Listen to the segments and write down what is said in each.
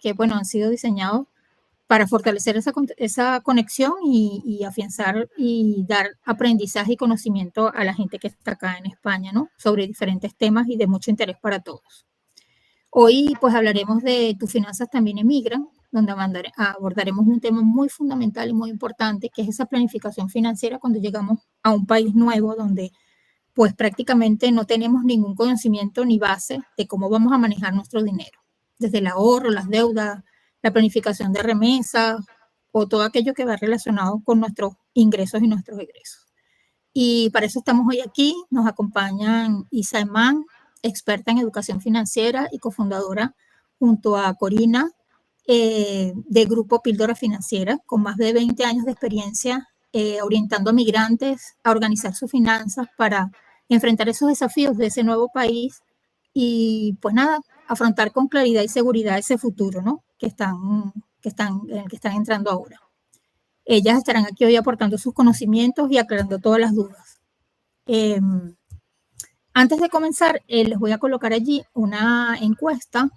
que, bueno, han sido diseñados para fortalecer esa conexión y afianzar y dar aprendizaje y conocimiento a la gente que está acá en España, ¿no? Sobre diferentes temas y de mucho interés para todos. Hoy, pues, hablaremos de Tus finanzas también emigran, donde abordaremos un tema muy fundamental y muy importante, que es esa planificación financiera cuando llegamos a un país nuevo, donde, pues, prácticamente no tenemos ningún conocimiento ni base de cómo vamos a manejar nuestro dinero, desde el ahorro, las deudas, la planificación de remesas o todo aquello que va relacionado con nuestros ingresos y nuestros egresos. Y para eso estamos hoy aquí. Nos acompañan Isa Emán, experta en educación financiera y cofundadora junto a Corina del grupo Píldora Financiera, con más de 20 años de experiencia orientando a migrantes a organizar sus finanzas para enfrentar esos desafíos de ese nuevo país y, pues nada, afrontar con claridad y seguridad ese futuro, ¿no? En el que están entrando ahora. Ellas estarán aquí hoy aportando sus conocimientos y aclarando todas las dudas. Antes de comenzar, les voy a colocar allí una encuesta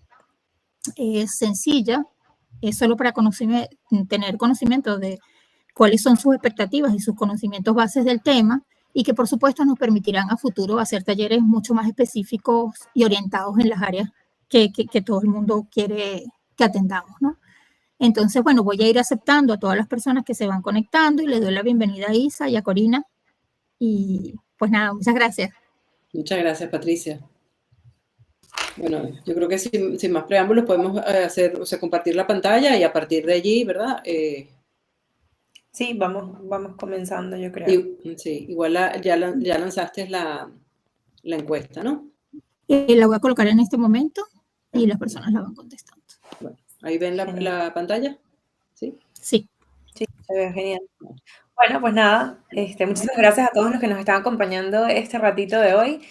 sencilla, solo para tener conocimiento de cuáles son sus expectativas y sus conocimientos bases del tema, y que por supuesto nos permitirán a futuro hacer talleres mucho más específicos y orientados en las áreas que todo el mundo quiere que atendamos, ¿no? Entonces, bueno, voy a ir aceptando a todas las personas que se van conectando y le doy la bienvenida a Isa y a Corina. Y pues nada, muchas gracias. Muchas gracias, Patricia. Bueno, yo creo que sin más preámbulos podemos compartir la pantalla y a partir de allí, ¿verdad? Sí, vamos comenzando, yo creo. Sí, igual ya lanzaste la encuesta, ¿no? La voy a colocar en este momento y las personas la van contestando. Bueno, ¿ahí ven la pantalla? ¿Sí? Sí. Sí, se ve genial. Bueno, pues nada, muchísimas gracias a todos los que nos están acompañando este ratito de hoy,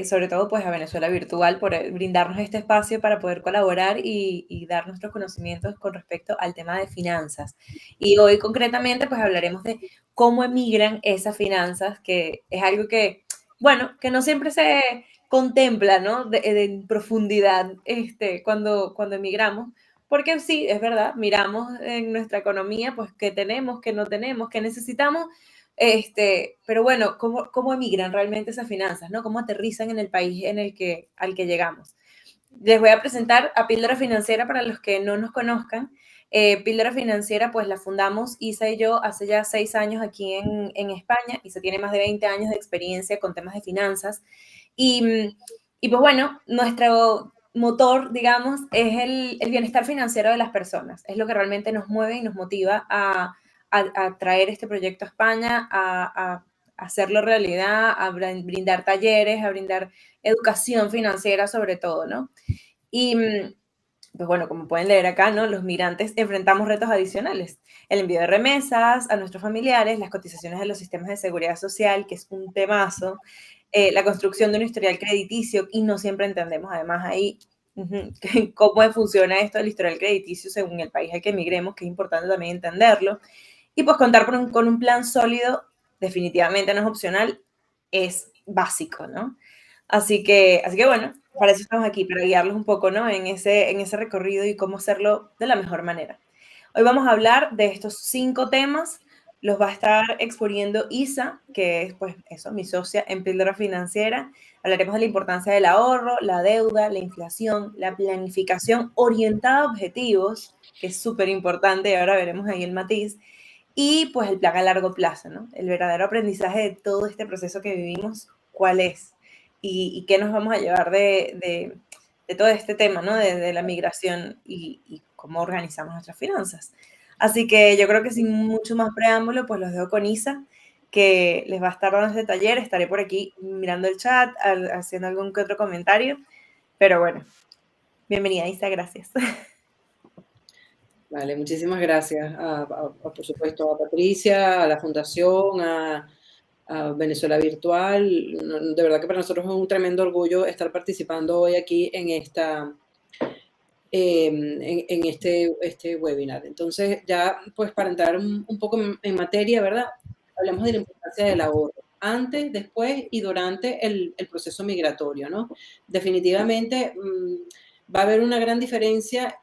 sobre todo pues a Venezuela Virtual por brindarnos este espacio para poder colaborar y dar nuestros conocimientos con respecto al tema de finanzas. Y hoy concretamente pues hablaremos de cómo emigran esas finanzas, que es algo que, bueno, que no siempre se contempla, ¿no? En profundidad cuando emigramos. Porque sí, es verdad, miramos en nuestra economía, pues, qué tenemos, qué no tenemos, qué necesitamos, pero bueno, ¿cómo emigran realmente esas finanzas, ¿no? ¿Cómo aterrizan en el país al que llegamos? Les voy a presentar a Píldora Financiera para los que no nos conozcan. Píldora Financiera, pues, la fundamos Isa y yo hace ya 6 años aquí en España. Isa tiene más de 20 años de experiencia con temas de finanzas. Y pues, bueno, nuestro motor, digamos, es el bienestar financiero de las personas. Es lo que realmente nos mueve y nos motiva a traer este proyecto a España, a hacerlo realidad, a brindar talleres, a brindar educación financiera sobre todo, ¿no? Y pues bueno, como pueden leer acá, ¿no? Los migrantes enfrentamos retos adicionales. El envío de remesas a nuestros familiares, las cotizaciones de los sistemas de seguridad social, que es un temazo, la construcción de un historial crediticio, y no siempre entendemos además ahí cómo funciona esto del historial crediticio según el país al que emigremos, que es importante también entenderlo. Y pues contar con un plan sólido definitivamente no es opcional, es básico, ¿no? Así que bueno, para eso estamos aquí, para guiarlos un poco, ¿no? En ese recorrido y cómo hacerlo de la mejor manera. Hoy vamos a hablar de estos 5 temas. Los va a estar exponiendo Isa, que es, pues, eso, mi socia en Píldora Financiera. Hablaremos de la importancia del ahorro, la deuda, la inflación, la planificación orientada a objetivos, que es súper importante, y ahora veremos ahí el matiz, y pues el plan a largo plazo, ¿no? El verdadero aprendizaje de todo este proceso que vivimos, ¿cuál es? Y qué nos vamos a llevar de todo este tema, ¿no? De la migración y cómo organizamos nuestras finanzas. Así que yo creo que sin mucho más preámbulo, pues los dejo con Isa, que les va a estar dando este taller. Estaré por aquí mirando el chat, haciendo algún que otro comentario. Pero bueno, bienvenida, Isa, gracias. Vale, muchísimas gracias, por supuesto, a Patricia, a la Fundación, a Venezuela Virtual. De verdad que para nosotros es un tremendo orgullo estar participando hoy aquí en este webinar. Entonces, ya pues para entrar un poco en materia, ¿verdad? Hablamos de la importancia del ahorro, antes, después y durante el proceso migratorio, ¿no? Definitivamente, va a haber una gran diferencia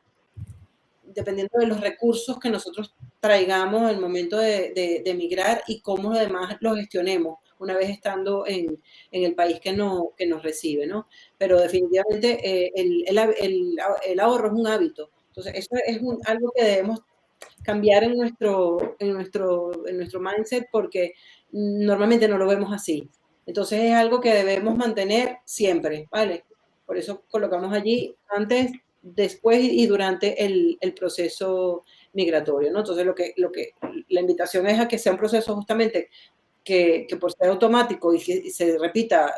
dependiendo de los recursos que nosotros traigamos en el momento de emigrar y cómo además los gestionemos una vez estando en el país que nos recibe, ¿no? Pero definitivamente el ahorro es un hábito. Entonces, eso es algo que debemos cambiar en nuestro mindset porque normalmente no lo vemos así. Entonces, es algo que debemos mantener siempre, ¿vale? Por eso colocamos allí antes, después y durante el proceso migratorio, ¿no? Entonces, la invitación es a que sea un proceso justamente que por ser automático y que se repita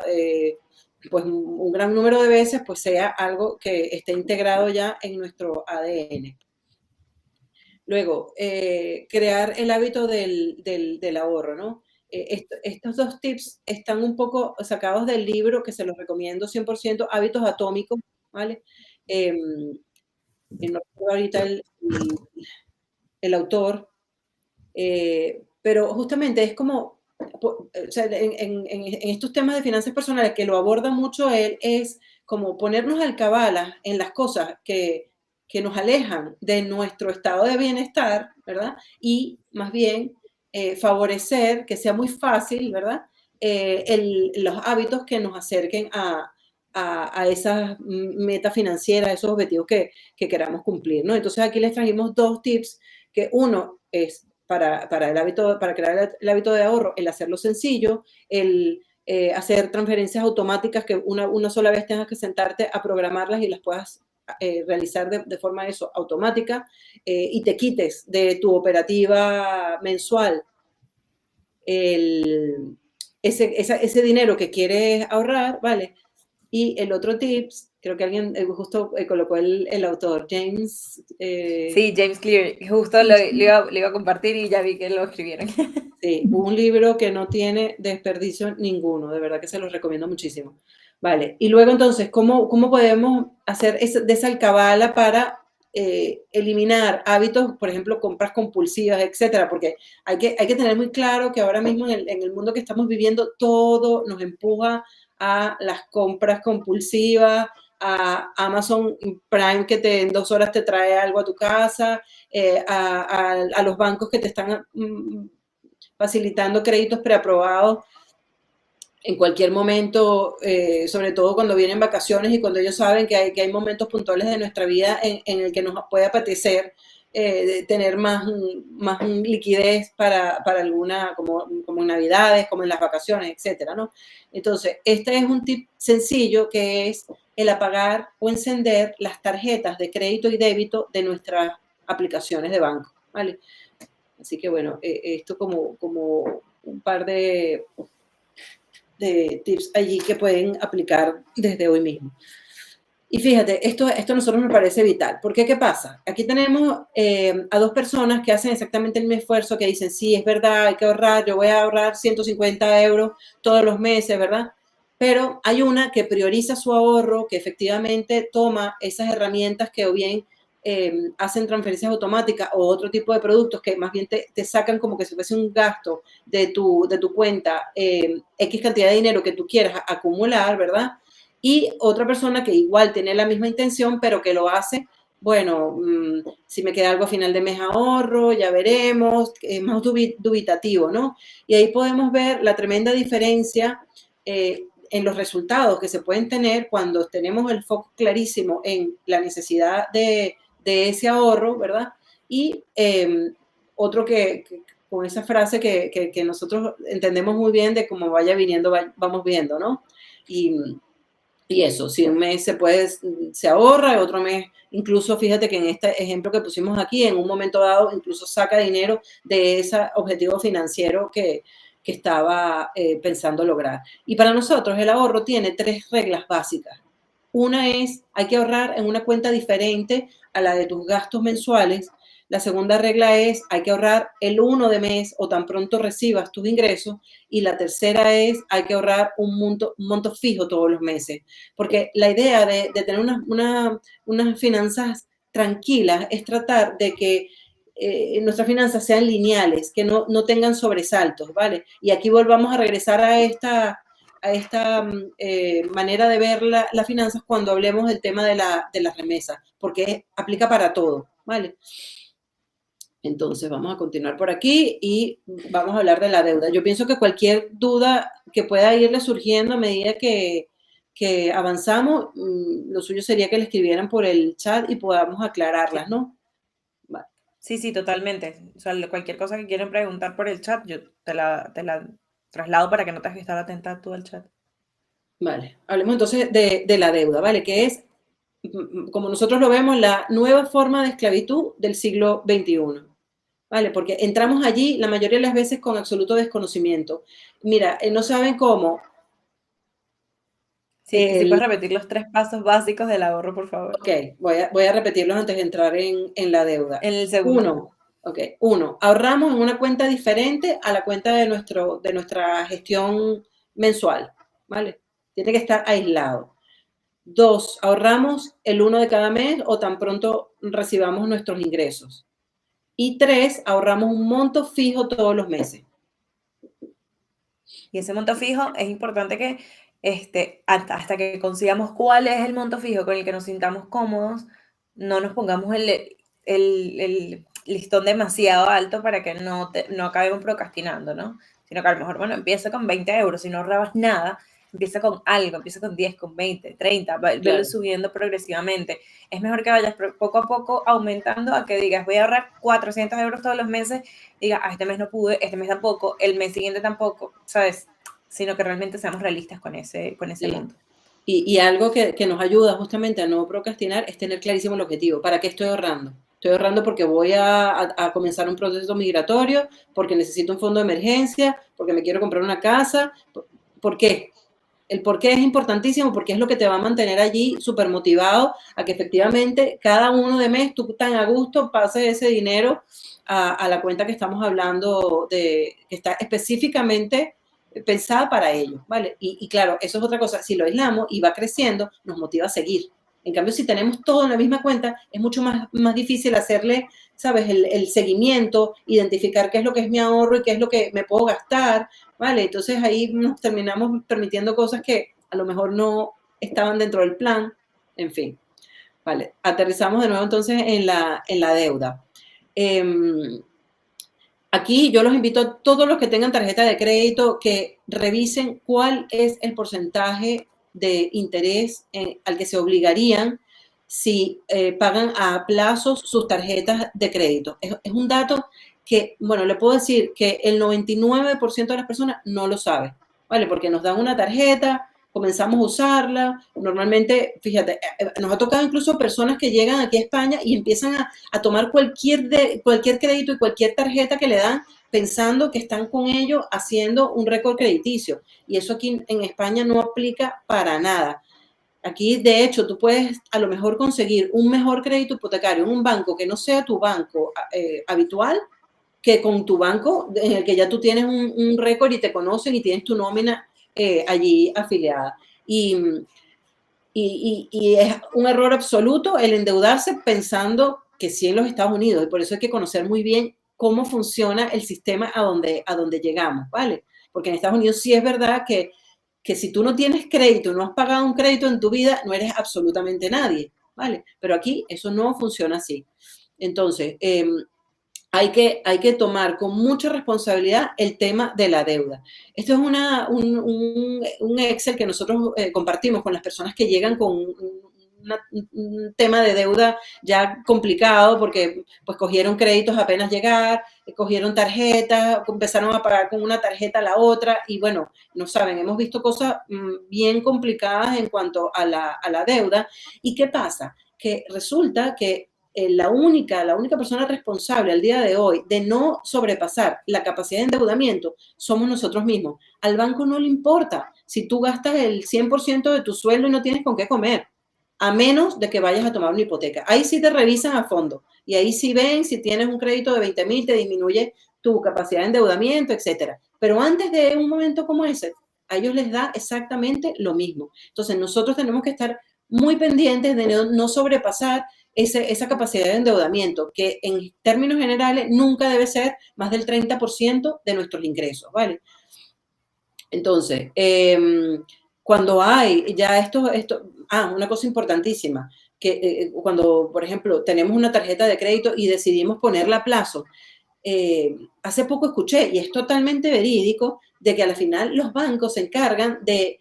pues un gran número de veces, pues sea algo que esté integrado ya en nuestro ADN. Luego, crear el hábito del ahorro, ¿no? Estos dos tips están un poco sacados del libro que se los recomiendo 100%, Hábitos Atómicos, ¿vale? No recuerdo ahorita el autor, pero justamente es como, o sea, en estos temas de finanzas personales que lo aborda mucho él, es como ponernos alcabalas en las cosas que nos alejan de nuestro estado de bienestar, ¿verdad? Y más bien favorecer que sea muy fácil, ¿verdad? Los hábitos que nos acerquen a esas metas financieras, esos objetivos que queramos cumplir, ¿no? Entonces aquí les trajimos dos tips, que uno es para crear el hábito de ahorro, el hacerlo sencillo, el hacer transferencias automáticas que una sola vez tengas que sentarte a programarlas y las puedas realizar de forma automática y te quites de tu operativa mensual ese dinero que quieres ahorrar, ¿vale? Y el otro tips, creo que alguien justo colocó el autor, James. Sí, James Clear. Justo lo iba a compartir y ya vi que lo escribieron. Sí, un libro que no tiene desperdicio ninguno, de verdad que se los recomiendo muchísimo. Vale, y luego entonces, ¿cómo podemos hacer de esa alcabala para eliminar hábitos, por ejemplo, compras compulsivas, etcétera? Porque hay que tener muy claro que ahora mismo en el mundo que estamos viviendo, todo nos empuja a las compras compulsivas, a Amazon Prime que en 2 horas te trae algo a tu casa, a los bancos que te están facilitando créditos preaprobados en cualquier momento, sobre todo cuando vienen vacaciones y cuando ellos saben que hay momentos puntuales de nuestra vida en el que nos puede apetecer tener más liquidez para alguna, como en Navidades, como en las vacaciones, etcétera, ¿no? Entonces, este es un tip sencillo que es el apagar o encender las tarjetas de crédito y débito de nuestras aplicaciones de banco, ¿vale? Así que bueno, esto como un par de tips allí que pueden aplicar desde hoy mismo. Y fíjate, esto a nosotros nos parece vital. ¿Por qué? ¿Qué pasa? Aquí tenemos a dos personas que hacen exactamente el mismo esfuerzo, que dicen, sí, es verdad, hay que ahorrar, yo voy a ahorrar 150 euros todos los meses, ¿verdad? Pero hay una que prioriza su ahorro, que efectivamente toma esas herramientas que o bien hacen transferencias automáticas o otro tipo de productos que más bien te sacan como que si fuese un gasto de tu cuenta, X cantidad de dinero que tú quieras acumular, ¿verdad? Y otra persona que igual tiene la misma intención, pero que lo hace, bueno, si me queda algo a final de mes ahorro, ya veremos, es más dubitativo, ¿no? Y ahí podemos ver la tremenda diferencia en los resultados que se pueden tener cuando tenemos el foco clarísimo en la necesidad de ese ahorro, ¿verdad? Y otro que con esa frase que nosotros entendemos muy bien de cómo vaya viniendo, vamos viendo, ¿no? Y eso, si un mes se ahorra, otro mes, incluso fíjate que en este ejemplo que pusimos aquí, en un momento dado, incluso saca dinero de ese objetivo financiero que estaba pensando lograr. Y para nosotros el ahorro tiene 3 reglas básicas. Una es, hay que ahorrar en una cuenta diferente a la de tus gastos mensuales. La segunda regla es, hay que ahorrar el 1 de mes o tan pronto recibas tus ingresos. Y la tercera es, hay que ahorrar un monto fijo todos los meses. Porque la idea de tener unas finanzas tranquilas es tratar de que nuestras finanzas sean lineales, que no tengan sobresaltos, ¿vale? Y aquí volvamos a regresar a manera de ver las finanzas cuando hablemos del tema de las remesas, porque aplica para todo, ¿vale? Entonces, vamos a continuar por aquí y vamos a hablar de la deuda. Yo pienso que cualquier duda que pueda irle surgiendo a medida que avanzamos, lo suyo sería que le escribieran por el chat y podamos aclararlas, ¿no? Vale. Sí, totalmente. O sea, cualquier cosa que quieran preguntar por el chat, yo te la traslado para que no tengas que estar atenta tú al chat. Vale, hablemos entonces de la deuda, ¿vale? Que es, como nosotros lo vemos, la nueva forma de esclavitud del siglo XXI. ¿Vale? Porque entramos allí la mayoría de las veces con absoluto desconocimiento. Mira, no saben cómo. Sí, si puedes repetir los 3 pasos básicos del ahorro, por favor. Ok, voy a repetirlos antes de entrar en la deuda. En el segundo. Uno, ahorramos en una cuenta diferente a la cuenta de nuestra gestión mensual, ¿vale? Tiene que estar aislado. 2, ahorramos el 1 de cada mes o tan pronto recibamos nuestros ingresos. Y 3, ahorramos un monto fijo todos los meses. Y ese monto fijo es importante que hasta que consigamos cuál es el monto fijo con el que nos sintamos cómodos, no nos pongamos el listón demasiado alto para que no acabemos procrastinando, ¿no? Sino que a lo mejor, bueno, empieza con 20 euros, si no ahorrabas nada, empieza con algo, empieza con 10, con 20, 30, velo subiendo progresivamente. Es mejor que vayas poco a poco aumentando a que digas, voy a ahorrar 400 euros todos los meses, diga, este mes no pude, este mes tampoco, el mes siguiente tampoco, ¿sabes? Sino que realmente seamos realistas con ese monto. Y algo que nos ayuda justamente a no procrastinar es tener clarísimo el objetivo. ¿Para qué estoy ahorrando? Estoy ahorrando porque voy a comenzar un proceso migratorio, porque necesito un fondo de emergencia, porque me quiero comprar una casa. ¿Por qué? El por qué es importantísimo porque es lo que te va a mantener allí súper motivado a que efectivamente cada uno de mes tú tan a gusto pases ese dinero a la cuenta que estamos hablando que está específicamente pensada para ello, ¿vale? Y claro, eso es otra cosa, si lo aislamos y va creciendo, nos motiva a seguir. En cambio, si tenemos todo en la misma cuenta, es mucho más difícil hacerle, ¿sabes? El seguimiento, identificar qué es lo que es mi ahorro y qué es lo que me puedo gastar, ¿vale? Entonces ahí nos terminamos permitiendo cosas que a lo mejor no estaban dentro del plan, en fin. Vale, aterrizamos de nuevo entonces en la deuda. Aquí yo los invito a todos los que tengan tarjeta de crédito que revisen cuál es el porcentaje de interés al que se obligarían si pagan a plazos sus tarjetas de crédito. Es un dato que, bueno, le puedo decir que el 99% de las personas no lo sabe, ¿vale? Porque nos dan una tarjeta, comenzamos a usarla, normalmente, fíjate, nos ha tocado incluso personas que llegan aquí a España y empiezan a tomar cualquier crédito y cualquier tarjeta que le dan pensando que están con ello haciendo un récord crediticio. Y eso aquí en España no aplica para nada. Aquí, de hecho, tú puedes a lo mejor conseguir un mejor crédito hipotecario en un banco que no sea tu banco habitual que con tu banco en el que ya tú tienes un récord y te conocen y tienes tu nómina allí afiliada. Y es un error absoluto el endeudarse pensando que sí en los Estados Unidos, y por eso hay que conocer muy bien cómo funciona el sistema a donde llegamos, ¿vale? Porque en Estados Unidos sí es verdad que si tú no tienes crédito, no has pagado un crédito en tu vida, no eres absolutamente nadie, ¿vale? Pero aquí eso no funciona así. Entonces, hay que tomar con mucha responsabilidad el tema de la deuda. Esto es un Excel que nosotros compartimos con las personas que llegan con un tema de deuda ya complicado porque pues cogieron créditos apenas llegar, cogieron tarjetas, empezaron a pagar con una tarjeta a la otra y bueno, no saben, hemos visto cosas bien complicadas en cuanto a la deuda. ¿Y qué pasa? Que resulta que la única persona responsable al día de hoy de no sobrepasar la capacidad de endeudamiento somos nosotros mismos. Al banco no le importa si tú gastas el 100% de tu sueldo y no tienes con qué comer, a menos de que vayas a tomar una hipoteca. Ahí sí te revisan a fondo y ahí sí ven si tienes un crédito de 20,000, te disminuye tu capacidad de endeudamiento, etcétera. Pero antes de un momento como ese, a ellos les da exactamente lo mismo. Entonces nosotros tenemos que estar muy pendientes de no sobrepasar esa capacidad de endeudamiento, que en términos generales nunca debe ser más del 30% de nuestros ingresos, ¿vale? Entonces, cuando hay ya una cosa importantísima, que cuando, por ejemplo, tenemos una tarjeta de crédito y decidimos ponerla a plazo, hace poco escuché, y es totalmente verídico, de que al final los bancos se encargan de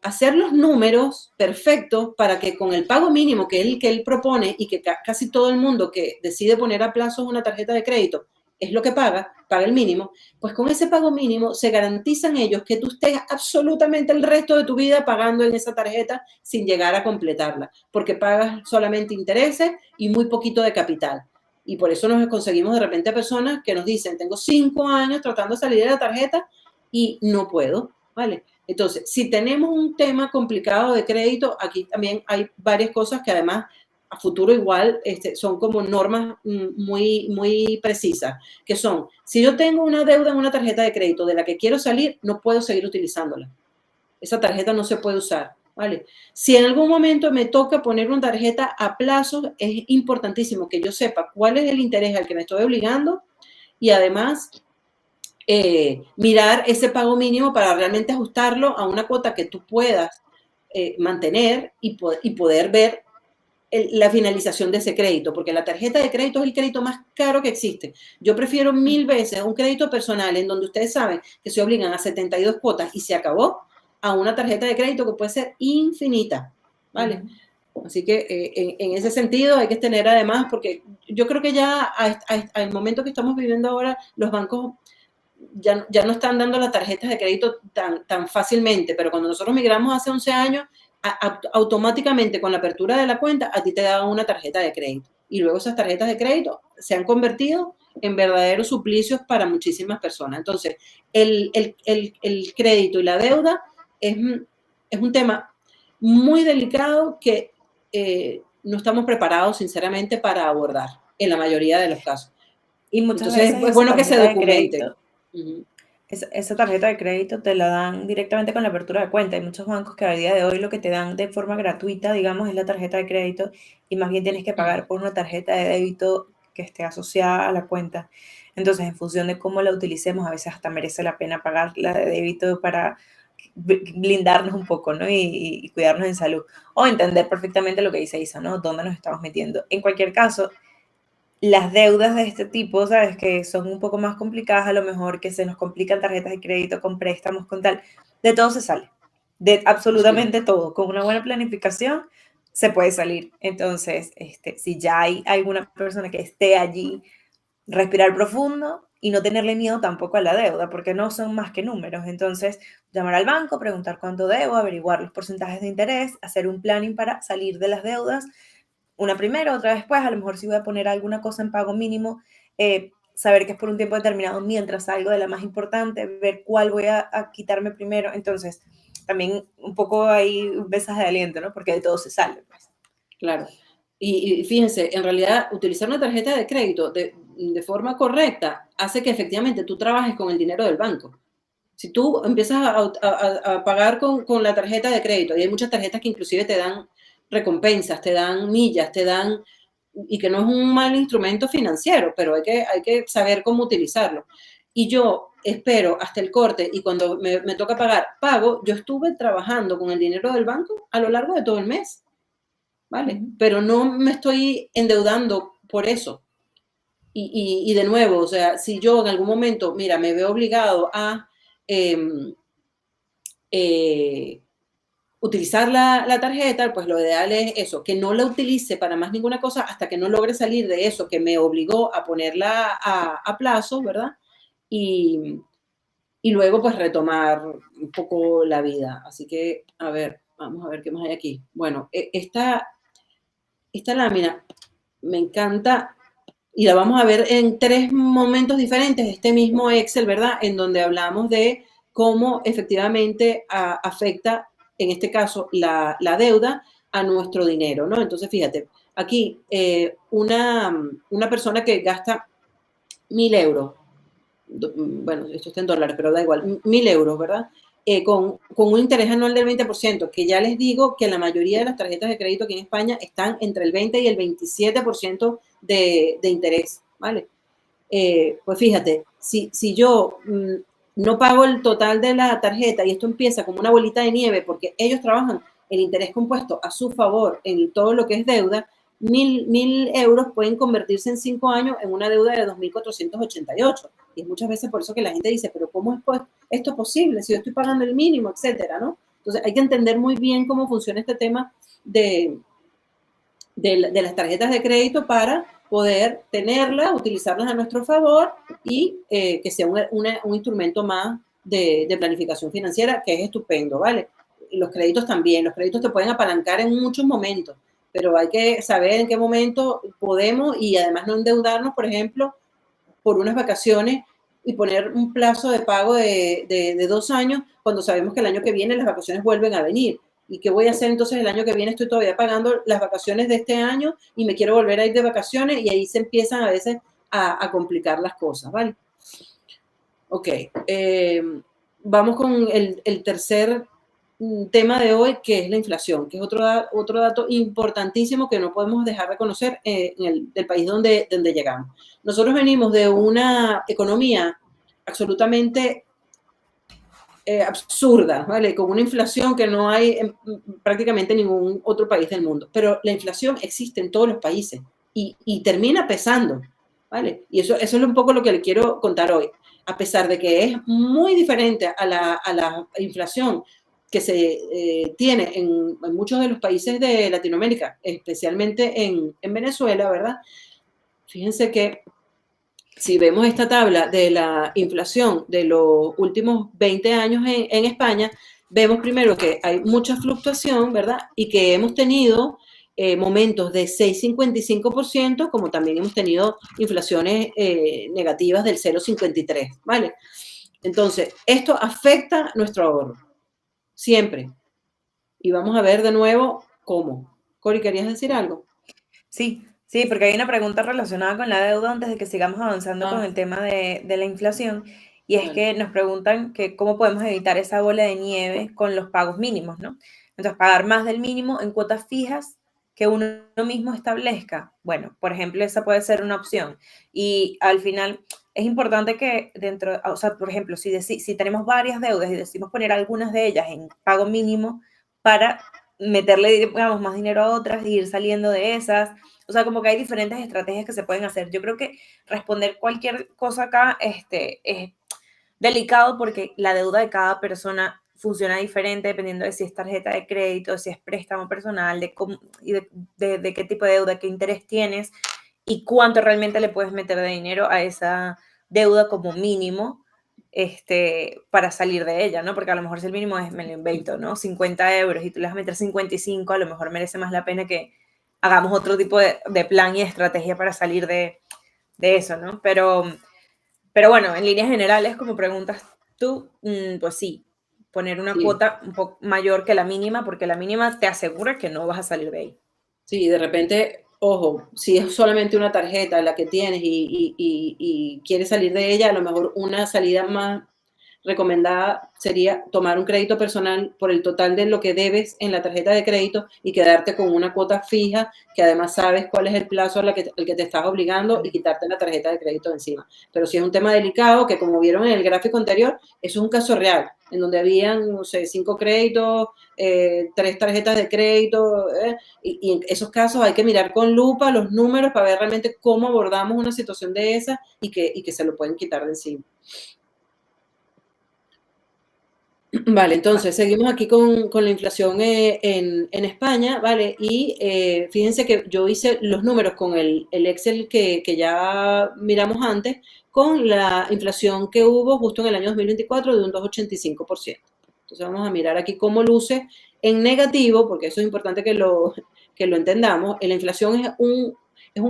hacer los números perfectos para que con el pago mínimo que él propone y que casi todo el mundo que decide poner a plazo una tarjeta de crédito es lo que paga el mínimo, pues con ese pago mínimo se garantizan ellos que tú estés absolutamente el resto de tu vida pagando en esa tarjeta sin llegar a completarla, porque pagas solamente intereses y muy poquito de capital. Y por eso nos conseguimos de repente a personas que nos dicen, tengo 5 años tratando de salir de la tarjeta y no puedo, ¿vale? Entonces, si tenemos un tema complicado de crédito, aquí también hay varias cosas que además a futuro igual son como normas muy, muy precisas, que son, si yo tengo una deuda en una tarjeta de crédito de la que quiero salir, no puedo seguir utilizándola. Esa tarjeta no se puede usar, ¿vale? Si en algún momento me toca poner una tarjeta a plazo, es importantísimo que yo sepa cuál es el interés al que me estoy obligando y además mirar ese pago mínimo para realmente ajustarlo a una cuota que tú puedas mantener y poder ver la finalización de ese crédito, porque la tarjeta de crédito es el crédito más caro que existe. Yo prefiero 1000 veces un crédito personal en donde ustedes saben que se obligan a 72 cuotas y se acabó, a una tarjeta de crédito que puede ser infinita, ¿vale? Así que en ese sentido hay que tener además, porque yo creo que ya al momento que estamos viviendo ahora, los bancos ya no están dando las tarjetas de crédito tan fácilmente, pero cuando nosotros migramos hace 11 años, automáticamente con la apertura de la cuenta, a ti te daban una tarjeta de crédito. Y luego esas tarjetas de crédito se han convertido en verdaderos suplicios para muchísimas personas. Entonces, el crédito y la deuda es un tema muy delicado que no estamos preparados, sinceramente, para abordar en la mayoría de los casos. Y muchas Entonces, veces es bueno que se documente. Esa tarjeta de crédito te la dan directamente con la apertura de cuenta. Hay muchos bancos que a día de hoy lo que te dan de forma gratuita, digamos, es la tarjeta de crédito y más bien tienes que pagar por una tarjeta de débito que esté asociada a la cuenta. Entonces, en función de cómo la utilicemos, a veces hasta merece la pena pagar la de débito para blindarnos un poco, ¿no? Y cuidarnos en salud. O entender perfectamente lo que dice Isa, ¿no? Dónde nos estamos metiendo. En cualquier caso, las deudas de este tipo, ¿sabes? Que son un poco más complicadas, a lo mejor que se nos complican tarjetas de crédito con préstamos, con tal, de todo se sale, de absolutamente todo. Con una buena planificación se puede salir. Entonces, si ya hay alguna persona que esté allí, respirar profundo y no tenerle miedo tampoco a la deuda, porque no son más que números. Entonces, llamar al banco, preguntar cuánto debo, averiguar los porcentajes de interés, hacer un planning para salir de las deudas, una primero, otra después, a lo mejor si voy a poner alguna cosa en pago mínimo, saber que es por un tiempo determinado mientras salgo de la más importante, ver cuál voy a quitarme primero. Entonces, también un poco hay un mensaje de aliento, ¿no? Porque de todo se sale, pues. Claro. Y fíjense, en realidad, utilizar una tarjeta de crédito de forma correcta hace que efectivamente tú trabajes con el dinero del banco. Si tú empiezas a pagar con la tarjeta de crédito, y hay muchas tarjetas que inclusive te dan recompensas, te dan millas, y que no es un mal instrumento financiero, pero hay que saber cómo utilizarlo. Y yo espero hasta el corte y cuando me toca pago, yo estuve trabajando con el dinero del banco a lo largo de todo el mes, ¿vale? Pero no me estoy endeudando por eso. Y de nuevo, o sea, si yo en algún momento, mira, me veo obligado a utilizar la tarjeta, pues lo ideal es eso, que no la utilice para más ninguna cosa hasta que no logre salir de eso que me obligó a ponerla a plazo, ¿verdad? Y luego pues retomar un poco la vida. Así que, a ver, vamos a ver qué más hay aquí. Bueno, esta lámina me encanta y la vamos a ver en 3 momentos diferentes, este mismo Excel, ¿verdad? En donde hablamos de cómo efectivamente afecta, en este caso, la deuda a nuestro dinero, ¿no? Entonces, fíjate, aquí una persona que gasta 1.000 euros, bueno, esto está en dólares, pero da igual, 1.000 euros, ¿verdad? Con un interés anual del 20%, que ya les digo que la mayoría de las tarjetas de crédito aquí en España están entre el 20 y el 27% de interés, ¿vale? Pues fíjate, si yo no pago el total de la tarjeta y esto empieza como una bolita de nieve porque ellos trabajan el interés compuesto a su favor en todo lo que es deuda, 1.000 euros pueden convertirse en 5 años en una deuda de 2.488. Y es muchas veces por eso que la gente dice, pero ¿cómo es esto posible si yo estoy pagando el mínimo, etcétera, ¿no? Entonces hay que entender muy bien cómo funciona este tema de las tarjetas de crédito para poder tenerlas, utilizarlas a nuestro favor y que sea un instrumento más de planificación financiera, que es estupendo, ¿vale? Y los créditos también, los créditos te pueden apalancar en muchos momentos, pero hay que saber en qué momento podemos y además no endeudarnos, por ejemplo, por unas vacaciones y poner un plazo de pago de 2 años cuando sabemos que el año que viene las vacaciones vuelven a venir. ¿Y qué voy a hacer entonces el año que viene? Estoy todavía pagando las vacaciones de este año y me quiero volver a ir de vacaciones y ahí se empiezan a veces a complicar las cosas, ¿vale? Ok, vamos con el tercer tema de hoy, que es la inflación, que es otro dato importantísimo que no podemos dejar de conocer del país donde llegamos. Nosotros venimos de una economía absolutamente absurda, ¿vale? Con una inflación que no hay en prácticamente ningún otro país del mundo. Pero la inflación existe en todos los países y termina pesando, ¿vale? Y eso es un poco lo que le quiero contar hoy. A pesar de que es muy diferente a la inflación que se tiene en muchos de los países de Latinoamérica, especialmente en Venezuela, ¿verdad? Fíjense que si vemos esta tabla de la inflación de los últimos 20 años en España, vemos primero que hay mucha fluctuación, ¿verdad? Y que hemos tenido momentos de 6,55%, como también hemos tenido inflaciones negativas del 0,53%, ¿vale? Entonces, esto afecta nuestro ahorro, siempre. Y vamos a ver de nuevo cómo. Cori, ¿querías decir algo? Sí, sí, porque hay una pregunta relacionada con la deuda antes de que sigamos avanzando con el tema de la inflación, y es que nos preguntan que cómo podemos evitar esa bola de nieve con los pagos mínimos, ¿no? Entonces, pagar más del mínimo en cuotas fijas que uno mismo establezca. Bueno, por ejemplo, esa puede ser una opción. Y al final es importante que dentro, o sea, por ejemplo, si tenemos varias deudas y decidimos poner algunas de ellas en pago mínimo para meterle, digamos, más dinero a otras e ir saliendo de esas. O sea, como que hay diferentes estrategias que se pueden hacer. Yo creo que responder cualquier cosa acá es delicado porque la deuda de cada persona funciona diferente dependiendo de si es tarjeta de crédito, si es préstamo personal, de qué tipo de deuda, qué interés tienes y cuánto realmente le puedes meter de dinero a esa deuda como mínimo para salir de ella, ¿no? Porque a lo mejor si el mínimo es, me lo invento, ¿no? 50 euros y tú le vas a meter 55, a lo mejor merece más la pena que hagamos otro tipo de plan y estrategia para salir de eso, ¿no? Pero bueno, en líneas generales, como preguntas tú, pues sí, poner una cuota un poco mayor que la mínima, porque la mínima te asegura que no vas a salir de ahí. Sí, de repente, ojo, si es solamente una tarjeta la que tienes y quieres salir de ella, a lo mejor una salida más recomendada sería tomar un crédito personal por el total de lo que debes en la tarjeta de crédito y quedarte con una cuota fija que además sabes cuál es el plazo al que te estás obligando y quitarte la tarjeta de crédito encima. Pero si es un tema delicado, que como vieron en el gráfico anterior, es un caso real, en donde habían, no sé, 5 créditos, 3 tarjetas de crédito, y en esos casos hay que mirar con lupa los números para ver realmente cómo abordamos una situación de esa y que se lo pueden quitar de encima. Vale, entonces seguimos aquí con la inflación en España, ¿vale? Y fíjense que yo hice los números con el Excel que ya miramos antes, con la inflación que hubo justo en el año 2024 de un 2,85%. Entonces vamos a mirar aquí cómo luce en negativo, porque eso es importante que lo entendamos. La inflación es un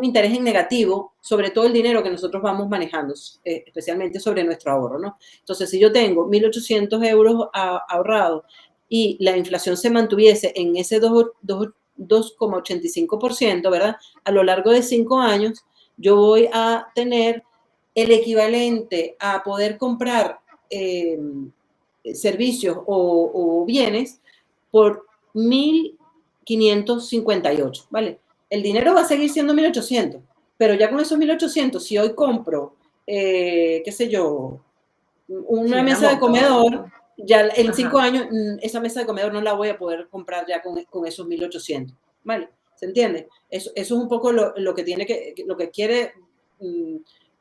interés en negativo sobre todo el dinero que nosotros vamos manejando, especialmente sobre nuestro ahorro, ¿no? Entonces, si yo tengo 1.800 euros ahorrados y la inflación se mantuviese en ese 2,85%, ¿verdad? A lo largo de 5 años, yo voy a tener el equivalente a poder comprar servicios o bienes por 1.558, ¿vale? El dinero va a seguir siendo 1.800, pero ya con esos 1.800, si hoy compro, qué sé yo, una Sí, mesa de moto. comedor, ya en Ajá. 5 años, esa mesa de comedor no la voy a poder comprar ya con esos 1.800, ¿vale? ¿Se entiende? Eso es un poco lo que tiene lo que quiere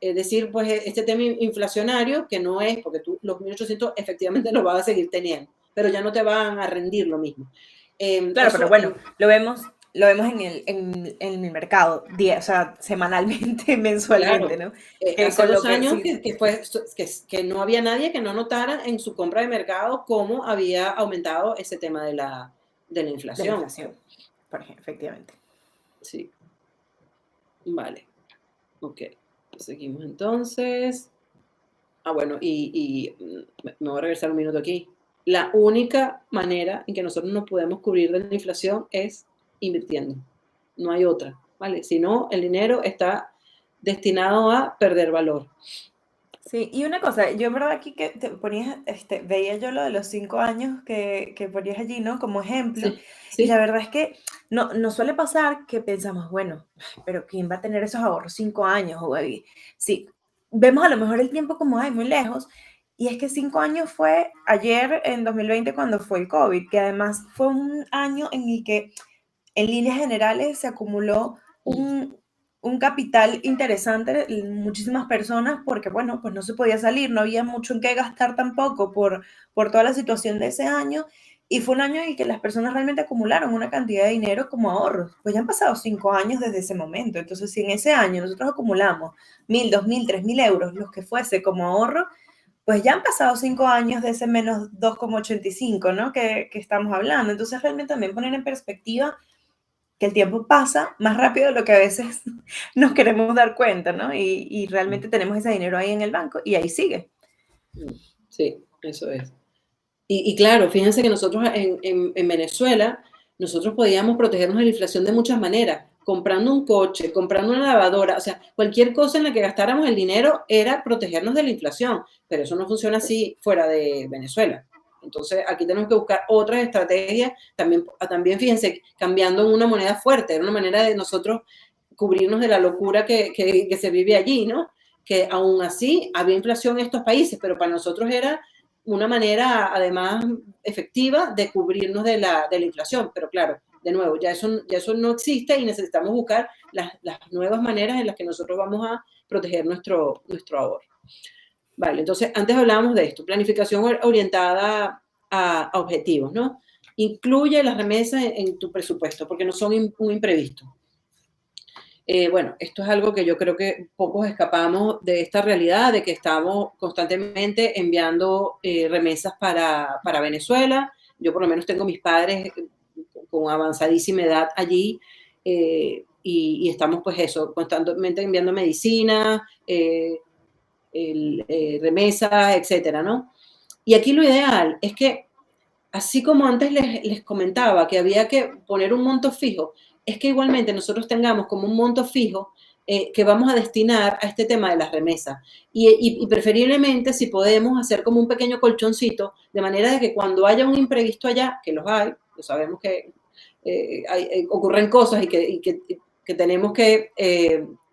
decir, pues, este tema inflacionario, que no es, porque tú los 1.800 efectivamente los vas a seguir teniendo, pero ya no te van a rendir lo mismo. Claro, pero bueno, lo vemos en el mercado, o sea, semanalmente, mensualmente, Claro, ¿no? hace Con lo 2 que años sí, que no había nadie que no notara en su compra de mercado cómo había aumentado ese tema de la de la inflación. inflación, por ejemplo, efectivamente. Sí, vale, ok. Seguimos entonces. Bueno, me voy a regresar un minuto aquí. La única manera en que nosotros nos podemos cubrir de la inflación es invirtiendo. No hay otra, ¿vale? Si no, el dinero está destinado a perder valor. Sí, y una cosa, yo en verdad aquí que te ponías, veía yo lo de los 5 años que ponías allí, ¿no? Como ejemplo, Sí, y la sí. verdad es que no suele pasar que pensamos, bueno, pero ¿quién va a tener esos ahorros 5 años? Sí, vemos a lo mejor el tiempo como, ay, muy lejos, y es que 5 años fue ayer en 2020 cuando fue el COVID, que además fue un año en el que en líneas generales se acumuló un capital interesante en muchísimas personas porque, bueno, pues no se podía salir, no había mucho en qué gastar tampoco por toda la situación de ese año. Y fue un año en el que las personas realmente acumularon una cantidad de dinero como ahorros. Pues ya han pasado 5 años desde ese momento. Entonces, si en ese año nosotros acumulamos 1.000, 2.000, 3.000 euros, los que fuese como ahorro, pues ya han pasado 5 años de ese menos 2,85, ¿no? Que estamos hablando. Entonces, realmente también poner en perspectiva que el tiempo pasa más rápido de lo que a veces nos queremos dar cuenta, ¿no? Y realmente tenemos ese dinero ahí en el banco y ahí sigue. Sí, eso es. Y claro, fíjense que nosotros en Venezuela, nosotros podíamos protegernos de la inflación de muchas maneras, comprando un coche, comprando una lavadora, o sea, cualquier cosa en la que gastáramos el dinero era protegernos de la inflación, pero eso no funciona así fuera de Venezuela. Entonces, aquí tenemos que buscar otras estrategias, también fíjense, cambiando en una moneda fuerte, era una manera de nosotros cubrirnos de la locura que se vive allí, ¿no? Que aún así había inflación en estos países, pero para nosotros era una manera, además, efectiva de cubrirnos de la inflación. Pero claro, de nuevo, ya eso no existe y necesitamos buscar las nuevas maneras en las que nosotros vamos a proteger nuestro ahorro. Vale, entonces, antes hablábamos de esto, planificación orientada a objetivos, ¿no? Incluye las remesas en tu presupuesto, porque no son un imprevisto. Bueno, esto es algo que yo creo que pocos escapamos de esta realidad, de que estamos constantemente enviando remesas para Venezuela. Yo por lo menos tengo mis padres con avanzadísima edad allí y estamos pues eso, constantemente enviando medicina, remesas, etcétera, ¿no? Y aquí lo ideal es que, así como antes les comentaba que había que poner un monto fijo, es que igualmente nosotros tengamos como un monto fijo que vamos a destinar a este tema de las remesas. Y preferiblemente, si podemos, hacer como un pequeño colchoncito, de manera de que cuando haya un imprevisto allá, que los hay, lo sabemos que ocurren cosas que tenemos que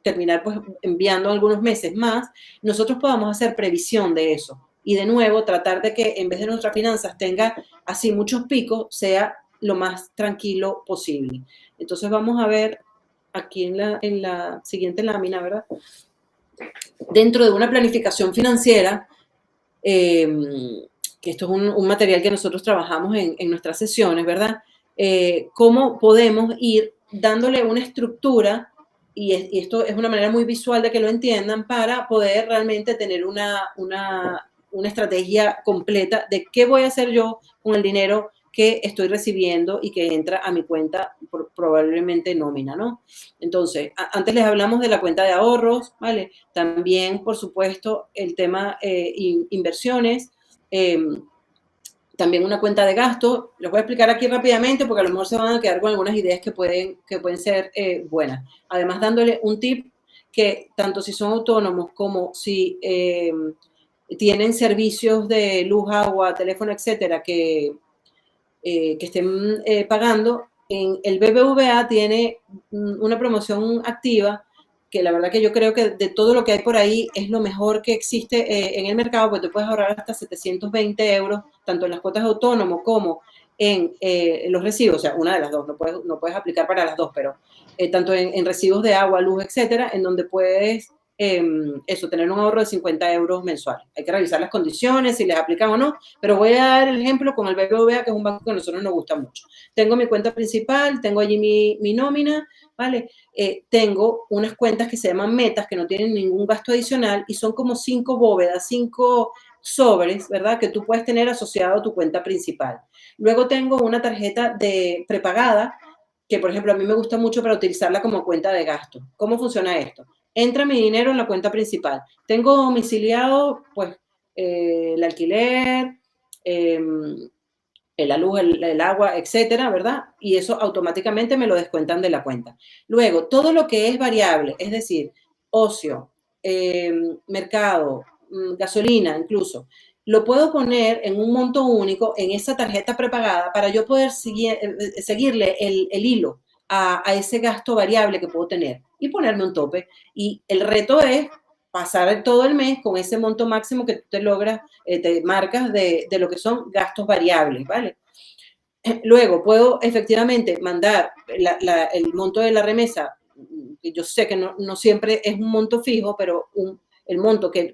terminar pues enviando algunos meses más, nosotros podamos hacer previsión de eso. Y de nuevo, tratar de que en vez de nuestras finanzas tenga así muchos picos, sea lo más tranquilo posible. Entonces vamos a ver aquí en la siguiente lámina, ¿verdad? Dentro de una planificación financiera, que esto es un material que nosotros trabajamos en nuestras sesiones, ¿verdad? Cómo podemos ir dándole una estructura, y esto es una manera muy visual de que lo entiendan, para poder realmente tener una estrategia completa de qué voy a hacer yo con el dinero que estoy recibiendo y que entra a mi cuenta probablemente nómina, ¿no? Entonces, antes les hablamos de la cuenta de ahorros, ¿vale? También, por supuesto, el tema inversiones, también una cuenta de gasto. Los voy a explicar aquí rápidamente porque a lo mejor se van a quedar con algunas ideas que pueden ser buenas. Además, dándole un tip que tanto si son autónomos como si tienen servicios de luz, agua, teléfono, etcétera, que estén pagando, en el BBVA tiene una promoción activa que la verdad que yo creo que de todo lo que hay por ahí es lo mejor que existe en el mercado, porque te puedes ahorrar hasta 720 euros, tanto en las cuotas de autónomo como en los recibos, o sea, una de las dos, no puedes aplicar para las dos, pero tanto en recibos de agua, luz, etcétera, en donde puedes tener un ahorro de 50 euros mensuales. Hay que revisar las condiciones, si les aplican o no, pero voy a dar el ejemplo con el BBVA, que es un banco que a nosotros nos gusta mucho. Tengo mi cuenta principal, tengo allí mi nómina, ¿vale? Tengo unas cuentas que se llaman metas, que no tienen ningún gasto adicional y son como 5 bóvedas, 5 sobres, ¿verdad? Que tú puedes tener asociado a tu cuenta principal. Luego tengo una tarjeta de prepagada, que por ejemplo a mí me gusta mucho para utilizarla como cuenta de gasto. ¿Cómo funciona esto? Entra mi dinero en la cuenta principal. Tengo domiciliado, pues, el alquiler, la luz, el agua, etcétera, ¿verdad? Y eso automáticamente me lo descuentan de la cuenta. Luego, todo lo que es variable, es decir, ocio, mercado, gasolina incluso, lo puedo poner en un monto único en esa tarjeta prepagada para yo poder seguirle el hilo a ese gasto variable que puedo tener y ponerme un tope. Y el reto es pasar todo el mes con ese monto máximo que tú te logras, te marcas de lo que son gastos variables, ¿vale? Luego puedo efectivamente mandar el monto de la remesa, que yo sé que no siempre es un monto fijo, pero el monto que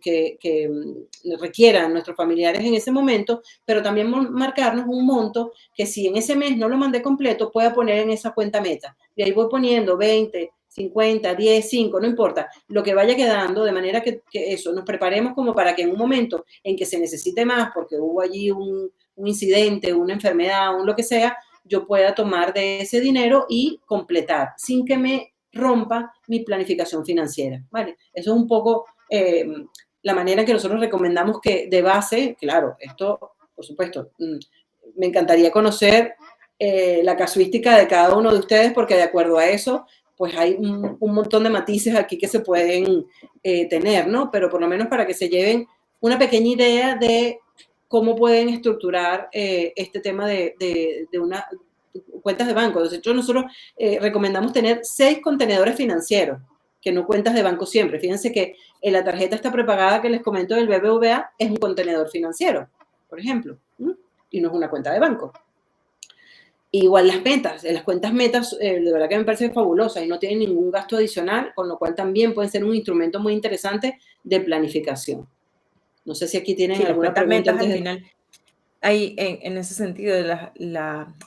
requieran nuestros familiares en ese momento, pero también marcarnos un monto que si en ese mes no lo mandé completo, pueda poner en esa cuenta meta. Y ahí voy poniendo 20, 50, 10, 5, no importa, lo que vaya quedando, de manera que eso, nos preparemos como para que en un momento en que se necesite más, porque hubo allí un incidente, una enfermedad, lo que sea, yo pueda tomar de ese dinero y completar, sin que me rompa mi planificación financiera, ¿vale? Eso es un poco la manera en que nosotros recomendamos que de base, claro, esto, por supuesto, me encantaría conocer la casuística de cada uno de ustedes, porque de acuerdo a eso, pues hay un montón de matices aquí que se pueden tener, ¿no? Pero por lo menos para que se lleven una pequeña idea de cómo pueden estructurar este tema de una cuentas de banco. De hecho, nosotros recomendamos tener 6 contenedores financieros, que no cuentas de banco siempre. Fíjense que en la tarjeta esta prepagada que les comento del BBVA es un contenedor financiero, por ejemplo, y no es una cuenta de banco. Igual las metas, las cuentas metas, de verdad que me parecen fabulosas y no tienen ningún gasto adicional, con lo cual también pueden ser un instrumento muy interesante de planificación. No sé si aquí tienen Sí, alguna pregunta. Metas, al final, hay en ese sentido,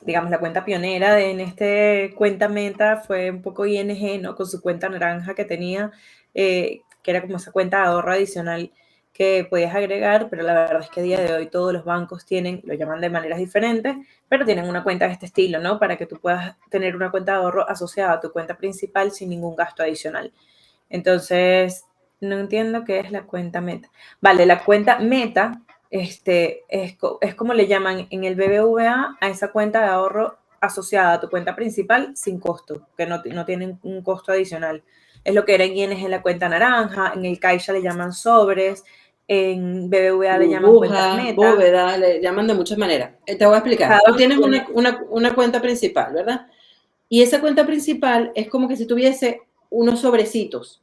digamos, la cuenta pionera en este cuenta meta fue un poco ING, ¿no? Con su cuenta naranja que tenía, que era como esa cuenta de ahorro adicional que podías agregar, pero la verdad es que a día de hoy todos los bancos tienen, lo llaman de maneras diferentes, pero tienen una cuenta de este estilo, ¿no? Para que tú puedas tener una cuenta de ahorro asociada a tu cuenta principal sin ningún gasto adicional. Entonces, no entiendo qué es la cuenta meta. Vale, la cuenta meta es como le llaman en el BBVA a esa cuenta de ahorro asociada a tu cuenta principal sin costo, que no tienen un costo adicional. Es lo que era en ING en la cuenta naranja, en el Caixa le llaman sobres, en BBVA le llaman cuentas meta. Bóveda, le llaman de muchas maneras. Te voy a explicar. Tú tienes una cuenta principal, ¿verdad? Y esa cuenta principal es como que si tuviese unos sobrecitos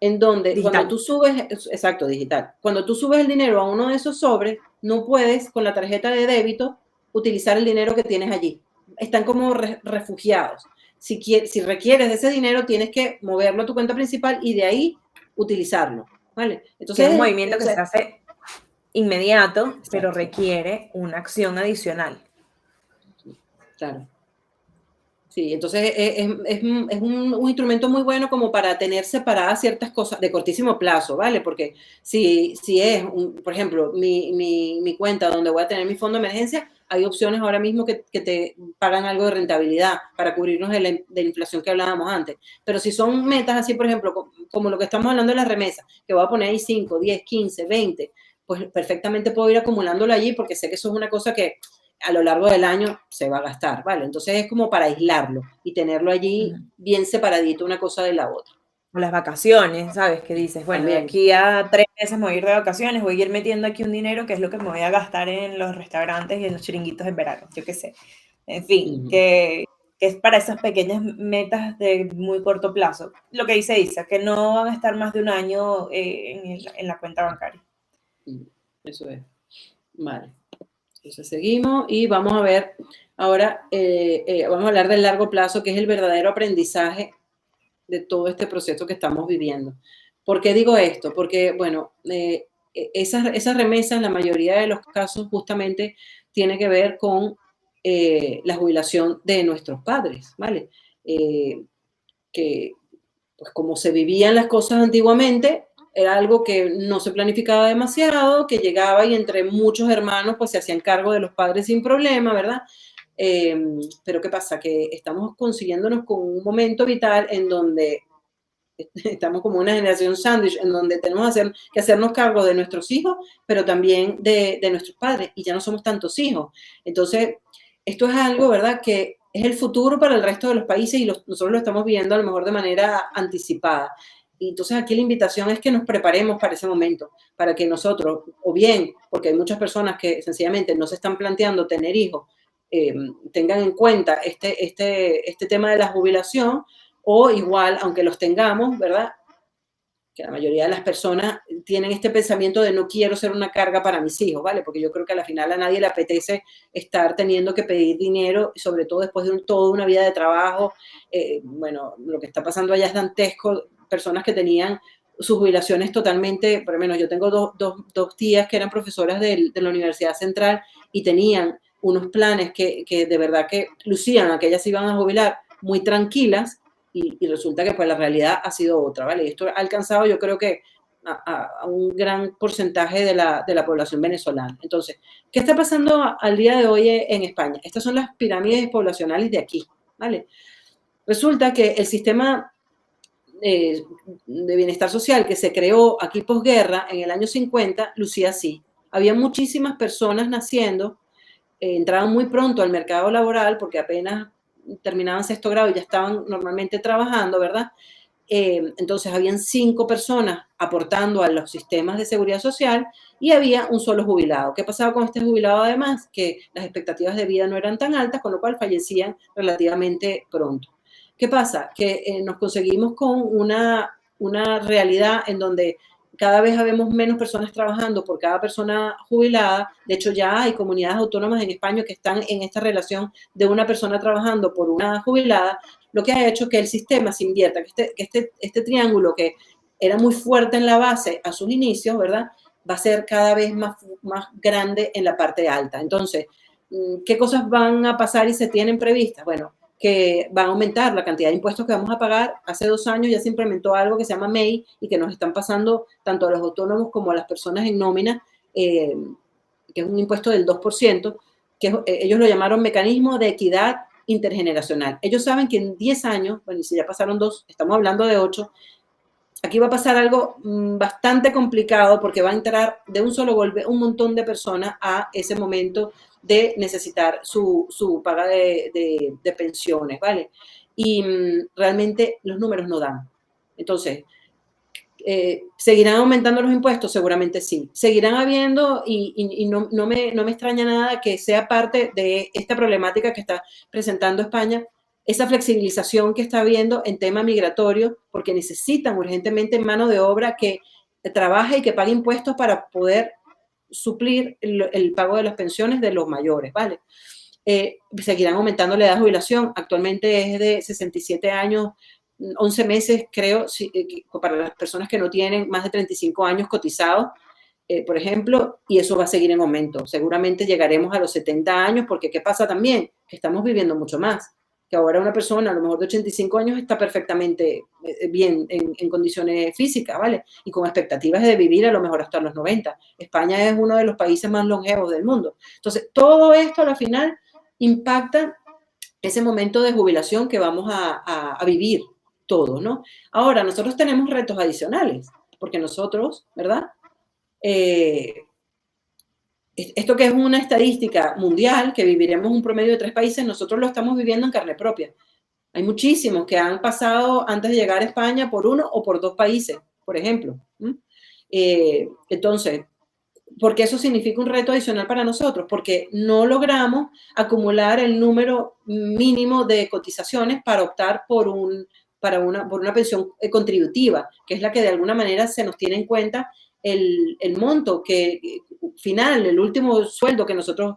en donde digital. Cuando tú subes, exacto, digital, cuando tú subes el dinero a uno de esos sobres, no puedes con la tarjeta de débito utilizar el dinero que tienes allí. Están como refugiados. Si requieres de ese dinero, tienes que moverlo a tu cuenta principal y de ahí utilizarlo, ¿vale? Entonces, es un movimiento que se hace inmediato, exacto, pero requiere una acción adicional. Claro. Sí, entonces es un instrumento muy bueno como para tener separadas ciertas cosas de cortísimo plazo, ¿vale? Porque si es, por ejemplo, mi cuenta donde voy a tener mi fondo de emergencia, hay opciones ahora mismo que te pagan algo de rentabilidad para cubrirnos de la inflación que hablábamos antes. Pero si son metas así, por ejemplo, como lo que estamos hablando de las remesas, que voy a poner ahí 5, 10, 15, 20, pues perfectamente puedo ir acumulándolo allí porque sé que eso es una cosa que a lo largo del año se va a gastar, ¿vale? Entonces es como para aislarlo y tenerlo allí bien separadito una cosa de la otra. O las vacaciones, ¿sabes? Que dices, bueno, de aquí a 3 meses me voy a ir de vacaciones, voy a ir metiendo aquí un dinero que es lo que me voy a gastar en los restaurantes y en los chiringuitos en verano, yo qué sé. En fin, que que es para esas pequeñas metas de muy corto plazo. Lo que dice Isa, que no van a estar más de un año en la cuenta bancaria. Eso es. Vale. Entonces seguimos y vamos a ver ahora, vamos a hablar del largo plazo, que es el verdadero aprendizaje de todo este proceso que estamos viviendo. ¿Por qué digo esto? Porque, bueno, esas remesas, la mayoría de los casos, justamente tiene que ver con la jubilación de nuestros padres, ¿vale? Que, pues como se vivían las cosas antiguamente, era algo que no se planificaba demasiado, que llegaba y entre muchos hermanos pues se hacían cargo de los padres sin problema, ¿verdad? Pero ¿qué pasa? Que estamos consiguiéndonos con un momento vital en donde estamos como una generación sándwich, en donde tenemos que hacernos cargo de nuestros hijos, pero también de nuestros padres, y ya no somos tantos hijos. Entonces, esto es algo, ¿verdad?, que es el futuro para el resto de los países y nosotros lo estamos viendo a lo mejor de manera anticipada. Y entonces aquí la invitación es que nos preparemos para ese momento, para que nosotros, o bien, porque hay muchas personas que sencillamente no se están planteando tener hijos, tengan en cuenta este tema de la jubilación, o igual, aunque los tengamos, ¿verdad?, que la mayoría de las personas tienen este pensamiento de no quiero ser una carga para mis hijos, ¿vale? Porque yo creo que al final a nadie le apetece estar teniendo que pedir dinero, sobre todo después de toda una vida de trabajo. Bueno, lo que está pasando allá es dantesco. Personas que tenían sus jubilaciones totalmente, por lo menos yo tengo dos tías que eran profesoras de la Universidad Central y tenían unos planes que de verdad que lucían a que ellas se iban a jubilar muy tranquilas. Y resulta que pues la realidad ha sido otra, ¿vale? Y esto ha alcanzado, yo creo que a un gran porcentaje de la población venezolana. Entonces, ¿qué está pasando al día de hoy en España? Estas son las pirámides poblacionales de aquí, ¿vale? Resulta que el sistema de bienestar social que se creó aquí posguerra en el año 50 lucía así. Había muchísimas personas naciendo, entraban muy pronto al mercado laboral porque apenas terminaban sexto grado y ya estaban normalmente trabajando, ¿verdad? Entonces habían 5 personas aportando a los sistemas de seguridad social y había un solo jubilado. ¿Qué pasaba con este jubilado además? Que las expectativas de vida no eran tan altas, con lo cual fallecían relativamente pronto. ¿Qué pasa? Que nos conseguimos con una realidad en donde cada vez habemos menos personas trabajando por cada persona jubilada. De hecho, ya hay comunidades autónomas en España que están en esta relación de una persona trabajando por una jubilada, lo que ha hecho que el sistema se invierta, que este triángulo que era muy fuerte en la base a sus inicios, ¿verdad?, va a ser cada vez más grande en la parte alta. Entonces, ¿qué cosas van a pasar y se tienen previstas? Bueno, que van a aumentar la cantidad de impuestos que vamos a pagar. Hace 2 años ya se implementó algo que se llama MEI y que nos están pasando tanto a los autónomos como a las personas en nómina, que es un impuesto del 2%, que ellos lo llamaron mecanismo de equidad intergeneracional. Ellos saben que en 10 años, bueno, y si ya pasaron 2, estamos hablando de 8, aquí va a pasar algo bastante complicado porque va a entrar de un solo golpe un montón de personas a ese momento de necesitar su paga de pensiones, ¿vale? Y realmente los números no dan. Entonces, ¿seguirán aumentando los impuestos? Seguramente sí. Seguirán habiendo, y no me extraña nada que sea parte de esta problemática que está presentando España, esa flexibilización que está habiendo en tema migratorio, porque necesitan urgentemente mano de obra que trabaje y que pague impuestos para poder suplir el pago de las pensiones de los mayores, ¿vale? Seguirán aumentando la edad de jubilación. Actualmente es de 67 años, 11 meses, creo, para las personas que no tienen más de 35 años cotizados, por ejemplo, y eso va a seguir en aumento. Seguramente llegaremos a los 70 años, porque ¿qué pasa también? Que estamos viviendo mucho más. Que ahora una persona a lo mejor de 85 años está perfectamente bien en condiciones físicas, ¿vale? Y con expectativas de vivir a lo mejor hasta los 90. España es uno de los países más longevos del mundo. Entonces, todo esto a la final impacta ese momento de jubilación que vamos a vivir todos, ¿no? Ahora, nosotros tenemos retos adicionales, porque nosotros, ¿verdad? Esto que es una estadística mundial, que viviremos un promedio de 3 países, nosotros lo estamos viviendo en carne propia. Hay muchísimos que han pasado antes de llegar a España por 1 o por 2 países, por ejemplo. Entonces, porque eso significa un reto adicional para nosotros, porque no logramos acumular el número mínimo de cotizaciones para optar por una pensión contributiva, que es la que de alguna manera se nos tiene en cuenta el monto final, el último sueldo que nosotros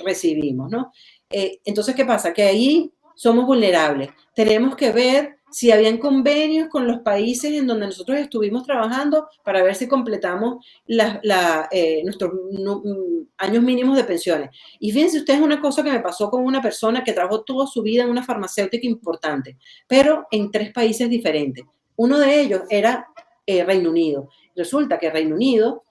recibimos, ¿no? Entonces, ¿qué pasa? Que ahí somos vulnerables. Tenemos que ver si habían convenios con los países en donde nosotros estuvimos trabajando para ver si completamos nuestros años mínimos de pensiones. Y fíjense ustedes una cosa que me pasó con una persona que trabajó toda su vida en una farmacéutica importante, pero en 3 países diferentes. Uno de ellos era Reino Unido. Resulta que Reino Unido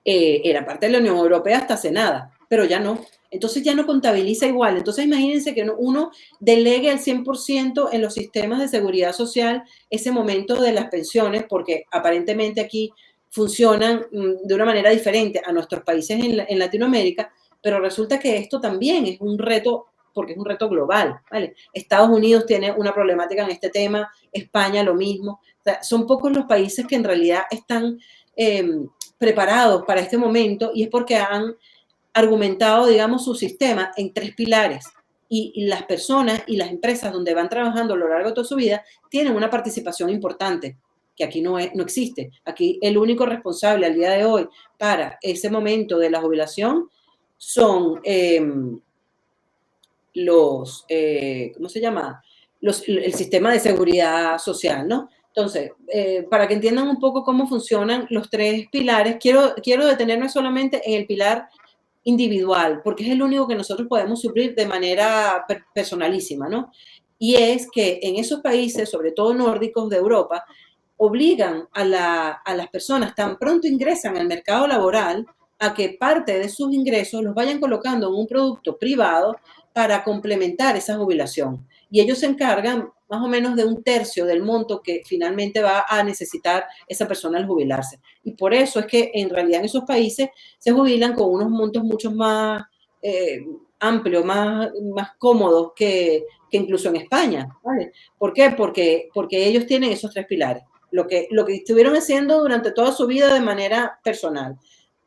era parte de la Unión Europea hasta hace nada, pero ya no. Entonces ya no contabiliza igual. Entonces imagínense que uno delegue al 100% en los sistemas de seguridad social ese momento de las pensiones, porque aparentemente aquí funcionan de una manera diferente a nuestros países en Latinoamérica, pero resulta que esto también es un reto, porque es un reto global, ¿vale? Estados Unidos tiene una problemática en este tema, España lo mismo. O sea, son pocos los países que en realidad están preparados para este momento, y es porque han argumentado, digamos, su sistema en 3 pilares, y las personas y las empresas donde van trabajando a lo largo de toda su vida tienen una participación importante, que aquí no existe. Aquí el único responsable al día de hoy para ese momento de la jubilación son ¿cómo se llama? El sistema de seguridad social, ¿no? Entonces, para que entiendan un poco cómo funcionan los 3 pilares, quiero detenerme solamente en el pilar individual, porque es el único que nosotros podemos suplir de manera personalísima, ¿no? Y es que en esos países, sobre todo nórdicos de Europa, obligan a las personas, tan pronto ingresan al mercado laboral, a que parte de sus ingresos los vayan colocando en un producto privado para complementar esa jubilación. Y ellos se encargan más o menos de 1/3 del monto que finalmente va a necesitar esa persona al jubilarse. Y por eso es que en realidad en esos países se jubilan con unos montos mucho más amplios, más cómodos que incluso en España, ¿vale? ¿Por qué? Porque ellos tienen esos 3 pilares. Lo que estuvieron haciendo durante toda su vida de manera personal,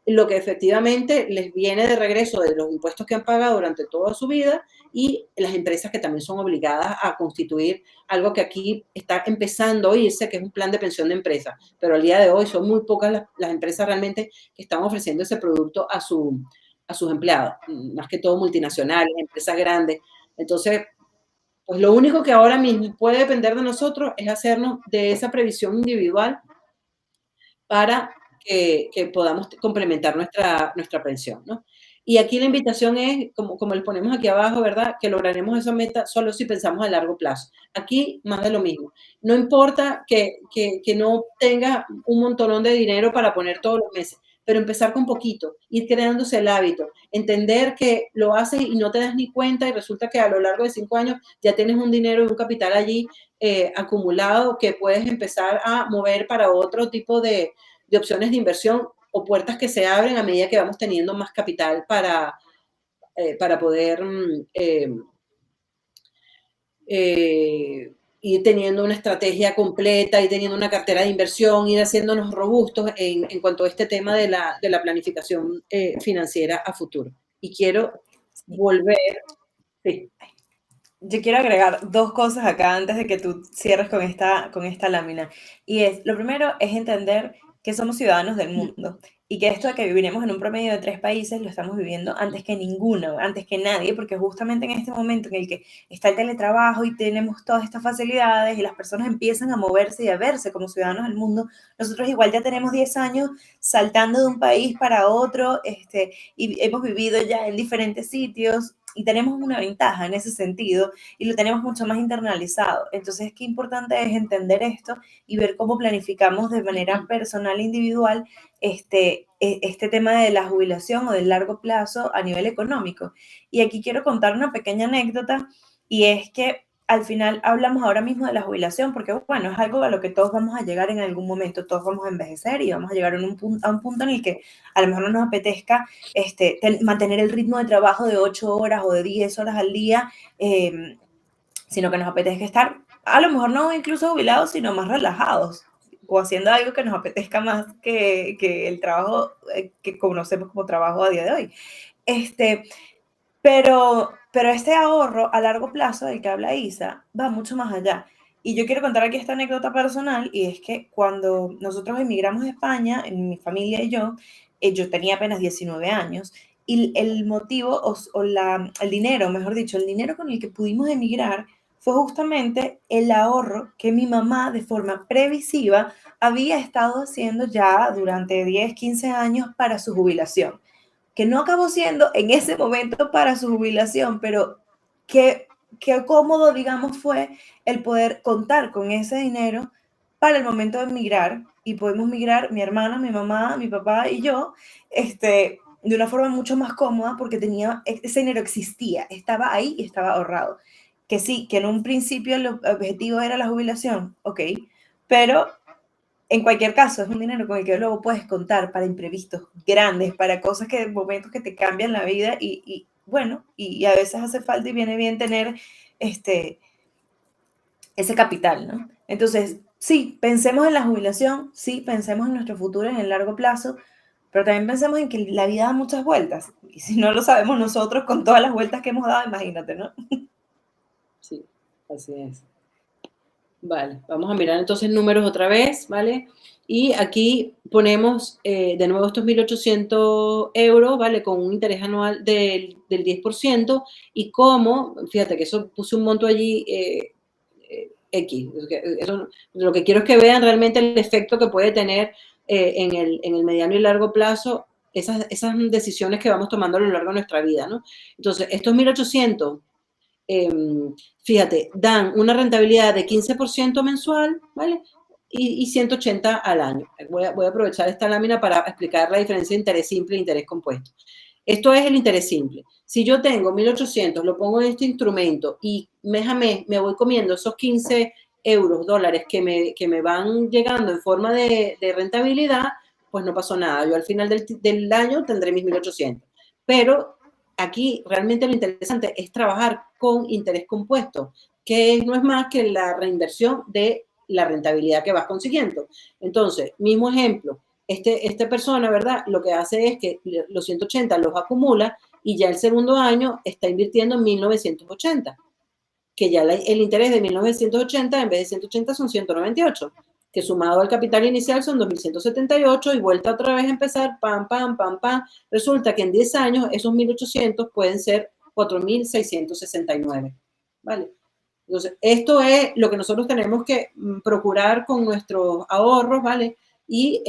lo que efectivamente les viene de regreso de los impuestos que han pagado durante toda su vida, y las empresas que también son obligadas a constituir algo que aquí está empezando a oírse, que es un plan de pensión de empresa, pero al día de hoy son muy pocas las empresas realmente que están ofreciendo ese producto a sus empleados, más que todo multinacionales, empresas grandes. Entonces, pues lo único que ahora mismo puede depender de nosotros es hacernos de esa previsión individual para que podamos complementar nuestra pensión, ¿no? Y aquí la invitación es, como les ponemos aquí abajo, ¿verdad? Que lograremos esa meta solo si pensamos a largo plazo. Aquí, más de lo mismo. No importa que no tenga un montonón de dinero para poner todos los meses, pero empezar con poquito, ir creándose el hábito, entender que lo haces y no te das ni cuenta, y resulta que a lo largo de 5 años ya tienes un dinero y un capital allí acumulado que puedes empezar a mover para otro tipo de opciones de inversión, o puertas que se abren a medida que vamos teniendo más capital para poder ir teniendo una estrategia completa, ir teniendo una cartera de inversión, ir haciéndonos robustos en cuanto a este tema de la planificación financiera a futuro. Y quiero volver... Sí. Yo quiero agregar 2 cosas acá antes de que tú cierres con esta lámina. Y lo primero es entender que somos ciudadanos del mundo, y que esto de que viviremos en un promedio de 3 países lo estamos viviendo antes que ninguno, antes que nadie, porque justamente en este momento en el que está el teletrabajo y tenemos todas estas facilidades y las personas empiezan a moverse y a verse como ciudadanos del mundo, nosotros igual ya tenemos 10 años saltando de un país para otro, y hemos vivido ya en diferentes sitios, y tenemos una ventaja en ese sentido, y lo tenemos mucho más internalizado. Entonces, qué importante es entender esto y ver cómo planificamos de manera personal e individual este tema de la jubilación o del largo plazo a nivel económico. Y aquí quiero contar una pequeña anécdota, y es que al final hablamos ahora mismo de la jubilación, porque bueno, es algo a lo que todos vamos a llegar en algún momento, todos vamos a envejecer y vamos a llegar a un punto en el que a lo mejor no nos apetezca mantener el ritmo de trabajo de 8 horas o de 10 horas al día, sino que nos apetezca estar, a lo mejor no incluso jubilados, sino más relajados. o haciendo algo que nos apetezca más que el trabajo que conocemos como trabajo a día de hoy. Pero este ahorro a largo plazo del que habla Isa va mucho más allá. Y yo quiero contar aquí esta anécdota personal, y es que cuando nosotros emigramos a España, en mi familia y yo tenía apenas 19 años, y el motivo, el dinero, mejor dicho, el dinero con el que pudimos emigrar fue justamente el ahorro que mi mamá de forma previsiva había estado haciendo ya durante 10, 15 años para su jubilación, que no acabó siendo en ese momento para su jubilación, pero qué cómodo, digamos, fue el poder contar con ese dinero para el momento de migrar, y podemos migrar mi hermana, mi mamá, mi papá y yo, de una forma mucho más cómoda, porque ese dinero existía, estaba ahí y estaba ahorrado. Que sí, que en un principio el objetivo era la jubilación, ok, pero en cualquier caso, es un dinero con el que luego puedes contar para imprevistos grandes, para cosas momentos que te cambian la vida, y bueno, y a veces hace falta y viene bien tener ese capital, ¿no? Entonces, sí, pensemos en la jubilación, sí, pensemos en nuestro futuro en el largo plazo, pero también pensemos en que la vida da muchas vueltas, y si no lo sabemos nosotros con todas las vueltas que hemos dado, imagínate, ¿no? Sí, así es. Vale, vamos a mirar entonces números otra vez, ¿vale? Y aquí ponemos de nuevo estos 1.800 euros, ¿vale? Con un interés anual del 10%, y como, fíjate que eso puse un monto allí X. Eso, lo que quiero es que vean realmente el efecto que puede tener en el mediano y largo plazo esas decisiones que vamos tomando a lo largo de nuestra vida, ¿no? Entonces, estos 1.800, fíjate, dan una rentabilidad de 15% mensual, ¿vale? Y 180 al año. Voy a aprovechar esta lámina para explicar la diferencia de interés simple e interés compuesto. Esto es el interés simple. Si yo tengo 1.800, lo pongo en este instrumento y mes a mes me voy comiendo esos 15 euros, dólares que me van llegando en forma de rentabilidad, pues no pasó nada. Yo al final del año tendré mis 1.800. Pero aquí realmente lo interesante es trabajar con interés compuesto, que no es más que la reinversión de la rentabilidad que vas consiguiendo. Entonces, mismo ejemplo, esta persona, ¿verdad? Lo que hace es que los 180 los acumula y ya el segundo año está invirtiendo en 1.980, que ya el interés de 1.980 en vez de 180 son 198, que sumado al capital inicial son 2.178, y vuelta otra vez a empezar, pam, pam, pam, pam. Resulta que en 10 años esos 1.800 pueden ser 4.669, ¿vale? Entonces, esto es lo que nosotros tenemos que procurar con nuestros ahorros, ¿vale? Y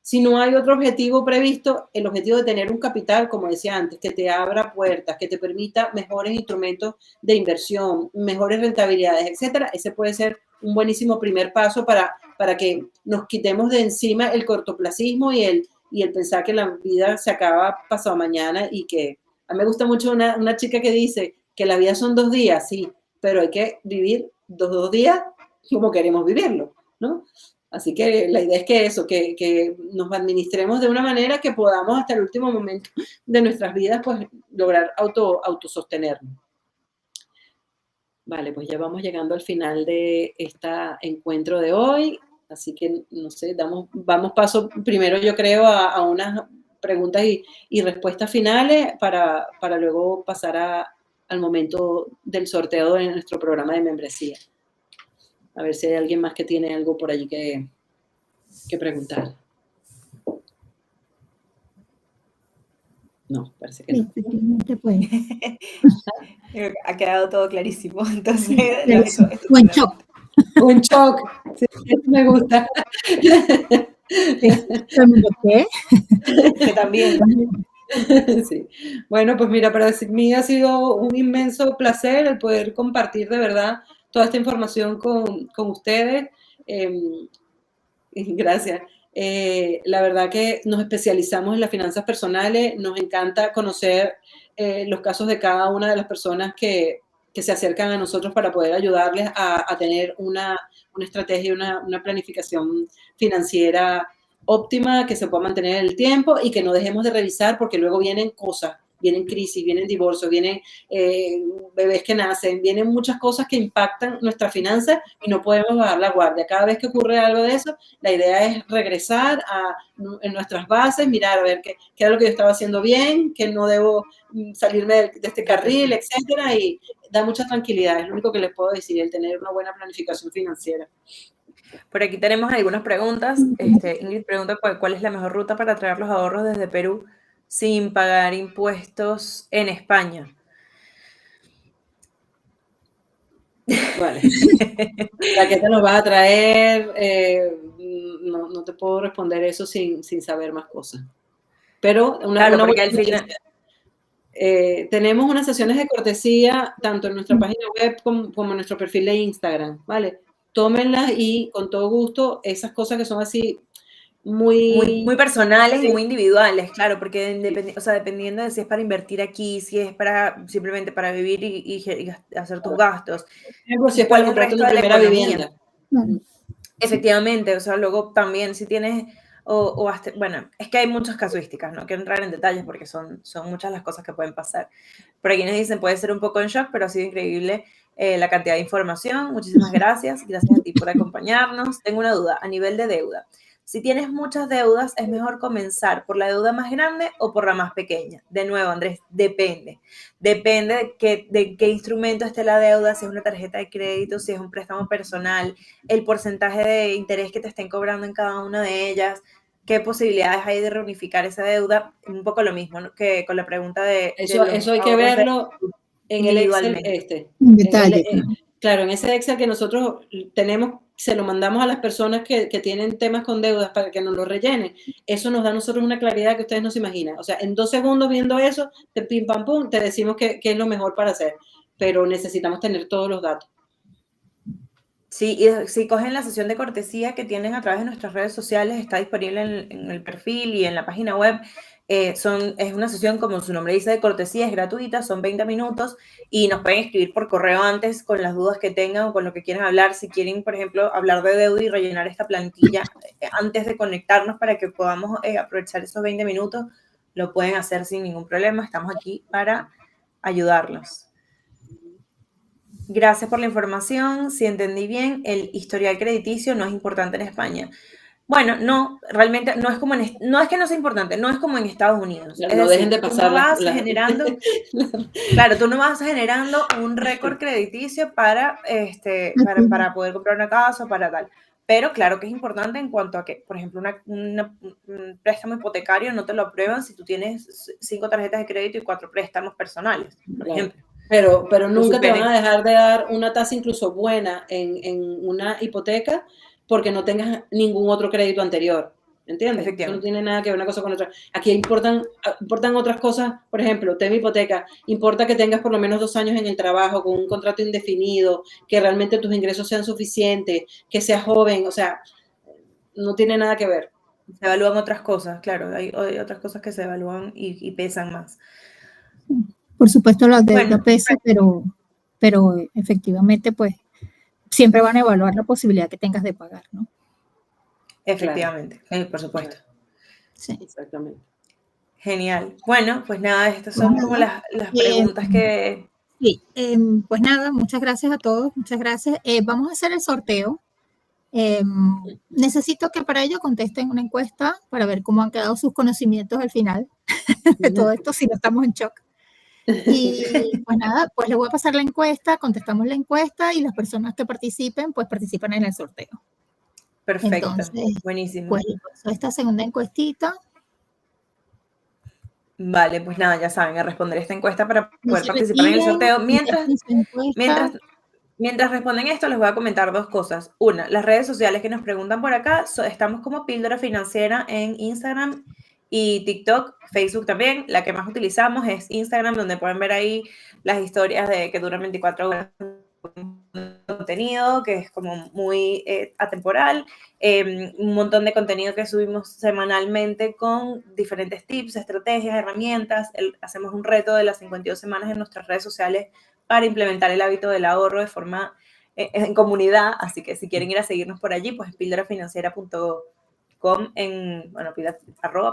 si no hay otro objetivo previsto, el objetivo de tener un capital, como decía antes, que te abra puertas, que te permita mejores instrumentos de inversión, mejores rentabilidades, etcétera, ese puede ser un buenísimo primer paso para que nos quitemos de encima el cortoplacismo y el pensar que la vida se acaba pasado mañana, y que a mí me gusta mucho una chica que dice que la vida son 2 días, sí, pero hay que vivir dos días como queremos vivirlo, ¿no? Así que la idea es que eso, que nos administremos de una manera que podamos hasta el último momento de nuestras vidas, pues, lograr autosostenernos. Vale, pues ya vamos llegando al final de este encuentro de hoy, así que, no sé, vamos paso primero, yo creo, a unas preguntas y respuestas finales para luego pasar al momento del sorteo de nuestro programa de membresía. A ver si hay alguien más que tiene algo por allí que preguntar. No, parece que no. Efectivamente, pues. Ha quedado todo clarísimo. Entonces, Buen shock. Un shock. Sí, eso me gusta. ¿Qué? Que también. Sí. Bueno, pues mira, para mí ha sido un inmenso placer el poder compartir de verdad toda esta información con ustedes. Gracias. La verdad que nos especializamos en las finanzas personales, nos encanta conocer los casos de cada una de las personas que se acercan a nosotros para poder ayudarles a tener una estrategia, una planificación financiera óptima, que se pueda mantener en el tiempo y que no dejemos de revisar, porque luego vienen cosas vienen crisis, vienen divorcios, vienen bebés que nacen, vienen muchas cosas que impactan nuestras finanzas y no podemos bajar la guardia. Cada vez que ocurre algo de eso, la idea es regresar en nuestras bases, mirar a ver qué era lo que yo estaba haciendo bien, que no debo salirme de este carril, etcétera, y da mucha tranquilidad. Es lo único que les puedo decir, el tener una buena planificación financiera. Por aquí tenemos algunas preguntas. Ingrid pregunta cuál es la mejor ruta para traer los ahorros desde Perú sin pagar impuestos en España. Vale. ¿La que te nos va a traer? No te puedo responder eso sin saber más cosas. Pero tenemos unas sesiones de cortesía tanto en nuestra página web como en nuestro perfil de Instagram, ¿vale? Tómenlas y con todo gusto esas cosas que son así muy personales y muy individuales, claro, porque dependiendo de si es para invertir aquí, si es para simplemente para vivir y hacer tus gastos. Si es para comprarte una primera vivienda. Efectivamente, o sea, luego también si tienes, bueno, es que hay muchas casuísticas, no quiero entrar en detalles porque son muchas las cosas que pueden pasar. Por aquí nos dicen, puede ser un poco en shock, pero ha sido increíble la cantidad de información. Muchísimas gracias a ti por acompañarnos. Tengo una duda, a nivel de deuda. Si tienes muchas deudas, ¿es mejor comenzar por la deuda más grande o por la más pequeña? De nuevo, Andrés, depende. Depende de qué instrumento esté la deuda, si es una tarjeta de crédito, si es un préstamo personal, el porcentaje de interés que te estén cobrando en cada una de ellas, qué posibilidades hay de reunificar esa deuda. Un poco lo mismo, ¿no?, que con la pregunta de... Eso hay que verlo en el Excel En detalle. Claro, en ese Excel que nosotros tenemos, se lo mandamos a las personas que tienen temas con deudas para que nos lo rellenen. Eso nos da a nosotros una claridad que ustedes no se imaginan. O sea, en 2 segundos viendo eso, pim, pam, pum, te decimos qué es lo mejor para hacer. Pero necesitamos tener todos los datos. Sí, y si cogen la sesión de cortesía que tienen a través de nuestras redes sociales, está disponible en el perfil y en la página web. Es una sesión, como su nombre dice, de cortesía, es gratuita, son 20 minutos y nos pueden escribir por correo antes con las dudas que tengan o con lo que quieran hablar. Si quieren, por ejemplo, hablar de deuda y rellenar esta plantilla antes de conectarnos para que podamos aprovechar esos 20 minutos, lo pueden hacer sin ningún problema. Estamos aquí para ayudarlos. Gracias por la información. Si entendí bien, el historial crediticio no es importante en España. Bueno, no, realmente no es como no es que no sea importante, no es como en Estados Unidos. No, es dejen de pasar claro, tú no vas generando un récord crediticio para poder comprar una casa o para tal. Pero claro que es importante en cuanto a que, por ejemplo, un préstamo hipotecario no te lo aprueban si tú tienes 5 tarjetas de crédito y 4 préstamos personales, por ejemplo. Pero nunca te van a dejar de dar una tasa incluso buena en una hipoteca porque no tengas ningún otro crédito anterior, ¿entiendes? Eso no tiene nada que ver una cosa con otra. Aquí importan otras cosas, por ejemplo, tema hipoteca, importa que tengas por lo menos 2 años en el trabajo con un contrato indefinido, que realmente tus ingresos sean suficientes, que seas joven, o sea, no tiene nada que ver. Se evalúan otras cosas, claro, hay otras cosas que se evalúan y pesan más. Por supuesto la deuda pesa, pero efectivamente pues siempre van a evaluar la posibilidad que tengas de pagar, ¿no? Efectivamente, por supuesto. Sí. Exactamente. Genial. Bueno, pues nada, estas son como las preguntas que... Sí, pues nada, muchas gracias a todos, muchas gracias. Vamos a hacer el sorteo. Necesito que para ello contesten una encuesta para ver cómo han quedado sus conocimientos al final de todo esto, si no estamos en shock. Y pues nada, pues les voy a pasar la encuesta, contestamos la encuesta y las personas que participen, pues participan en el sorteo. Perfecto, entonces, buenísimo. Pues esta segunda encuestita. Vale, pues nada, ya saben, a responder esta encuesta para poder participar en el sorteo. Mientras responden esto, les voy a comentar 2 cosas. Una, las redes sociales que nos preguntan por acá, estamos como Píldora Financiera en Instagram y TikTok, Facebook también. La que más utilizamos es Instagram, donde pueden ver ahí las historias de que duran 24 horas contenido, que es como muy atemporal, un montón de contenido que subimos semanalmente con diferentes tips, estrategias, herramientas. Hacemos un reto de las 52 semanas en nuestras redes sociales para implementar el hábito del ahorro de forma en comunidad, así que si quieren ir a seguirnos por allí, pues pildorafinanciera.com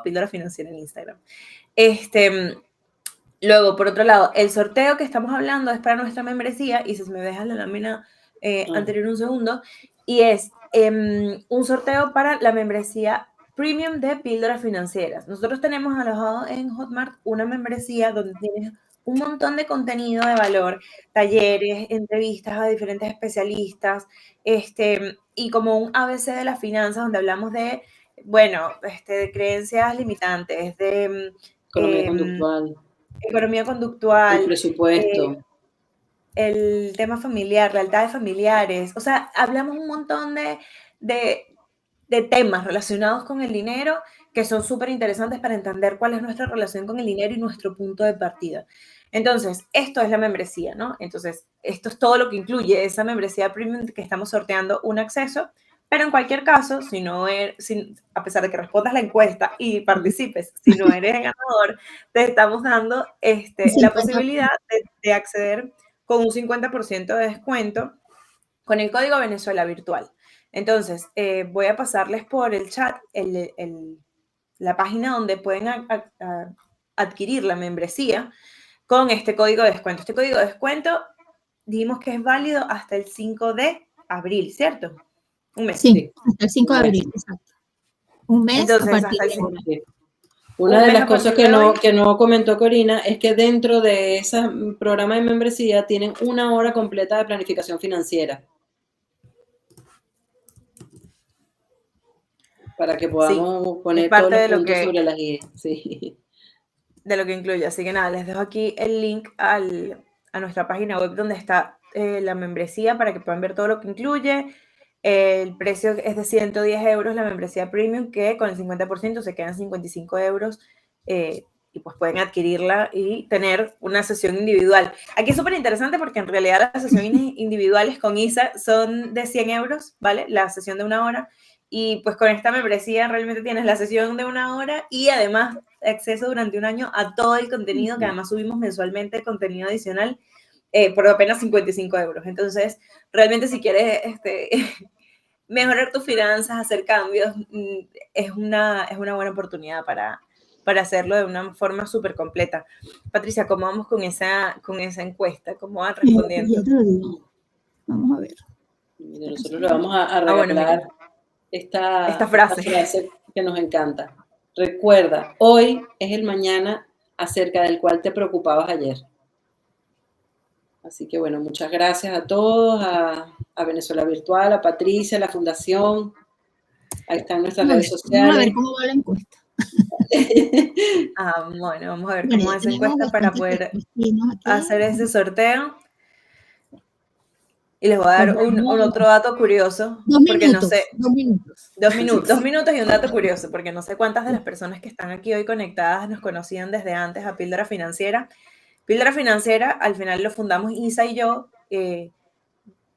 @pildorafinanciera en Instagram. Luego, por otro lado, el sorteo que estamos hablando es para nuestra membresía, y si me dejas la lámina anterior un segundo, y es un sorteo para la membresía premium de píldoras financieras. Nosotros tenemos alojado en Hotmart una membresía donde tienes un montón de contenido de valor, talleres, entrevistas a diferentes especialistas, y como un ABC de las finanzas donde hablamos de, bueno, de creencias limitantes, de Economía conductual, economía el conductual, presupuesto. el tema familiar, lealtades familiares. O sea, hablamos un montón de temas relacionados con el dinero que son súper interesantes para entender cuál es nuestra relación con el dinero y nuestro punto de partida. Entonces, esto es la membresía, ¿no? Entonces, esto es todo lo que incluye esa membresía premium que estamos sorteando un acceso, pero en cualquier caso, si no a pesar de que respondas la encuesta y participes, si no eres ganador, te estamos dando la posibilidad de acceder con un 50% de descuento con el código Venezuela Virtual. Entonces, voy a pasarles por el chat la página donde pueden adquirir la membresía con este código de descuento. Este código de descuento dijimos que es válido hasta el 5 de abril, ¿cierto? Un mes. Sí, hasta el 5 de abril, exacto. Un mes. Entonces, a partir hasta el de 5. ahora. Una de las cosas que no comentó Corina es que dentro de ese programa de membresía tienen 1 hora completa de planificación financiera. Para que podamos poner todos los puntos sobre las i. Sí. De lo que incluye. Así que nada, les dejo aquí el link a nuestra página web donde está la membresía para que puedan ver todo lo que incluye. El precio es de 110 euros la membresía premium, que con el 50% se quedan 55 euros. Y pues pueden adquirirla y tener una sesión individual. Aquí es súper interesante porque en realidad las sesiones individuales con Isa son de 100 euros, ¿vale? La sesión de 1 hora. Y pues con esta membresía realmente tienes la sesión de 1 hora y además acceso durante 1 año a todo el contenido, que además subimos mensualmente contenido adicional por apenas 55 euros. Entonces, realmente si quieres mejorar tus finanzas, hacer cambios, es una buena oportunidad para hacerlo de una forma súper completa. Patricia, ¿cómo vamos con esa encuesta? ¿Cómo van respondiendo? Vamos a ver. Mira, nosotros le vamos a regalar esta frase que nos encanta. Recuerda, hoy es el mañana acerca del cual te preocupabas ayer. Así que bueno, muchas gracias a todos, a Venezuela Virtual, a Patricia, a la Fundación. Ahí están nuestras redes sociales. Vamos a ver cómo va la encuesta. Bueno, vamos a ver cómo va esa encuesta para poder hacer ese sorteo. Y les voy a dar un otro dato curioso. 2 porque minutos, no sé, 2 minutos. 2 minutos y un dato curioso, porque no sé cuántas de las personas que están aquí hoy conectadas nos conocían desde antes a Píldora Financiera. Píldora Financiera, al final lo fundamos Isa y yo,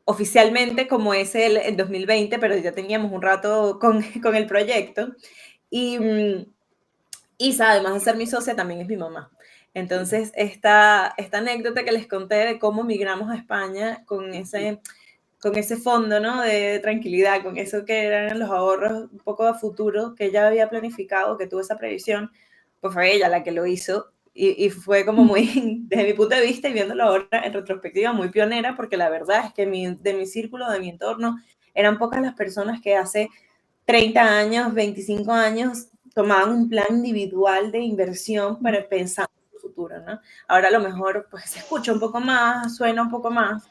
oficialmente como es el 2020, pero ya teníamos un rato con el proyecto. Y Isa, además de ser mi socia, también es mi mamá. Entonces, esta anécdota que les conté de cómo migramos a España con ese fondo, ¿no? de tranquilidad, con eso que eran los ahorros un poco a futuro, que ella había planificado, que tuvo esa previsión, pues fue ella la que lo hizo. Y fue como muy, desde mi punto de vista y viéndolo ahora en retrospectiva, muy pionera, porque la verdad es que de mi círculo, de mi entorno, eran pocas las personas que hace 30 años, 25 años, tomaban un plan individual de inversión para pensar en el futuro, ¿no? Ahora a lo mejor pues se escucha un poco más, suena un poco más,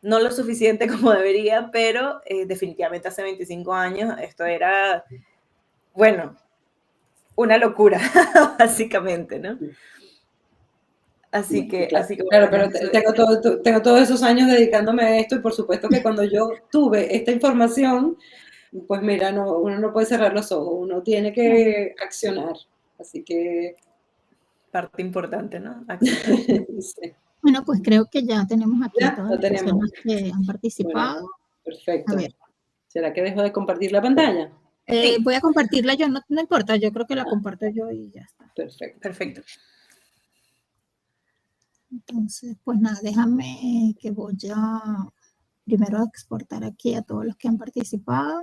no lo suficiente como debería, pero definitivamente hace 25 años esto era, bueno, una locura, básicamente, ¿no? Así que claro, pero tengo todos esos años dedicándome a esto y por supuesto que cuando yo tuve esta información, pues mira, uno no puede cerrar los ojos, uno tiene que accionar. Así que... Parte importante, ¿no? Sí. Bueno, pues creo que ya tenemos aquí Ya, todas las personas que han participado. Bueno, perfecto. ¿Será que dejo de compartir la pantalla? Sí. Voy a compartirla yo, no importa, yo creo que la comparto yo y ya está. Perfecto. Entonces, pues nada, déjame que voy a primero exportar aquí a todos los que han participado.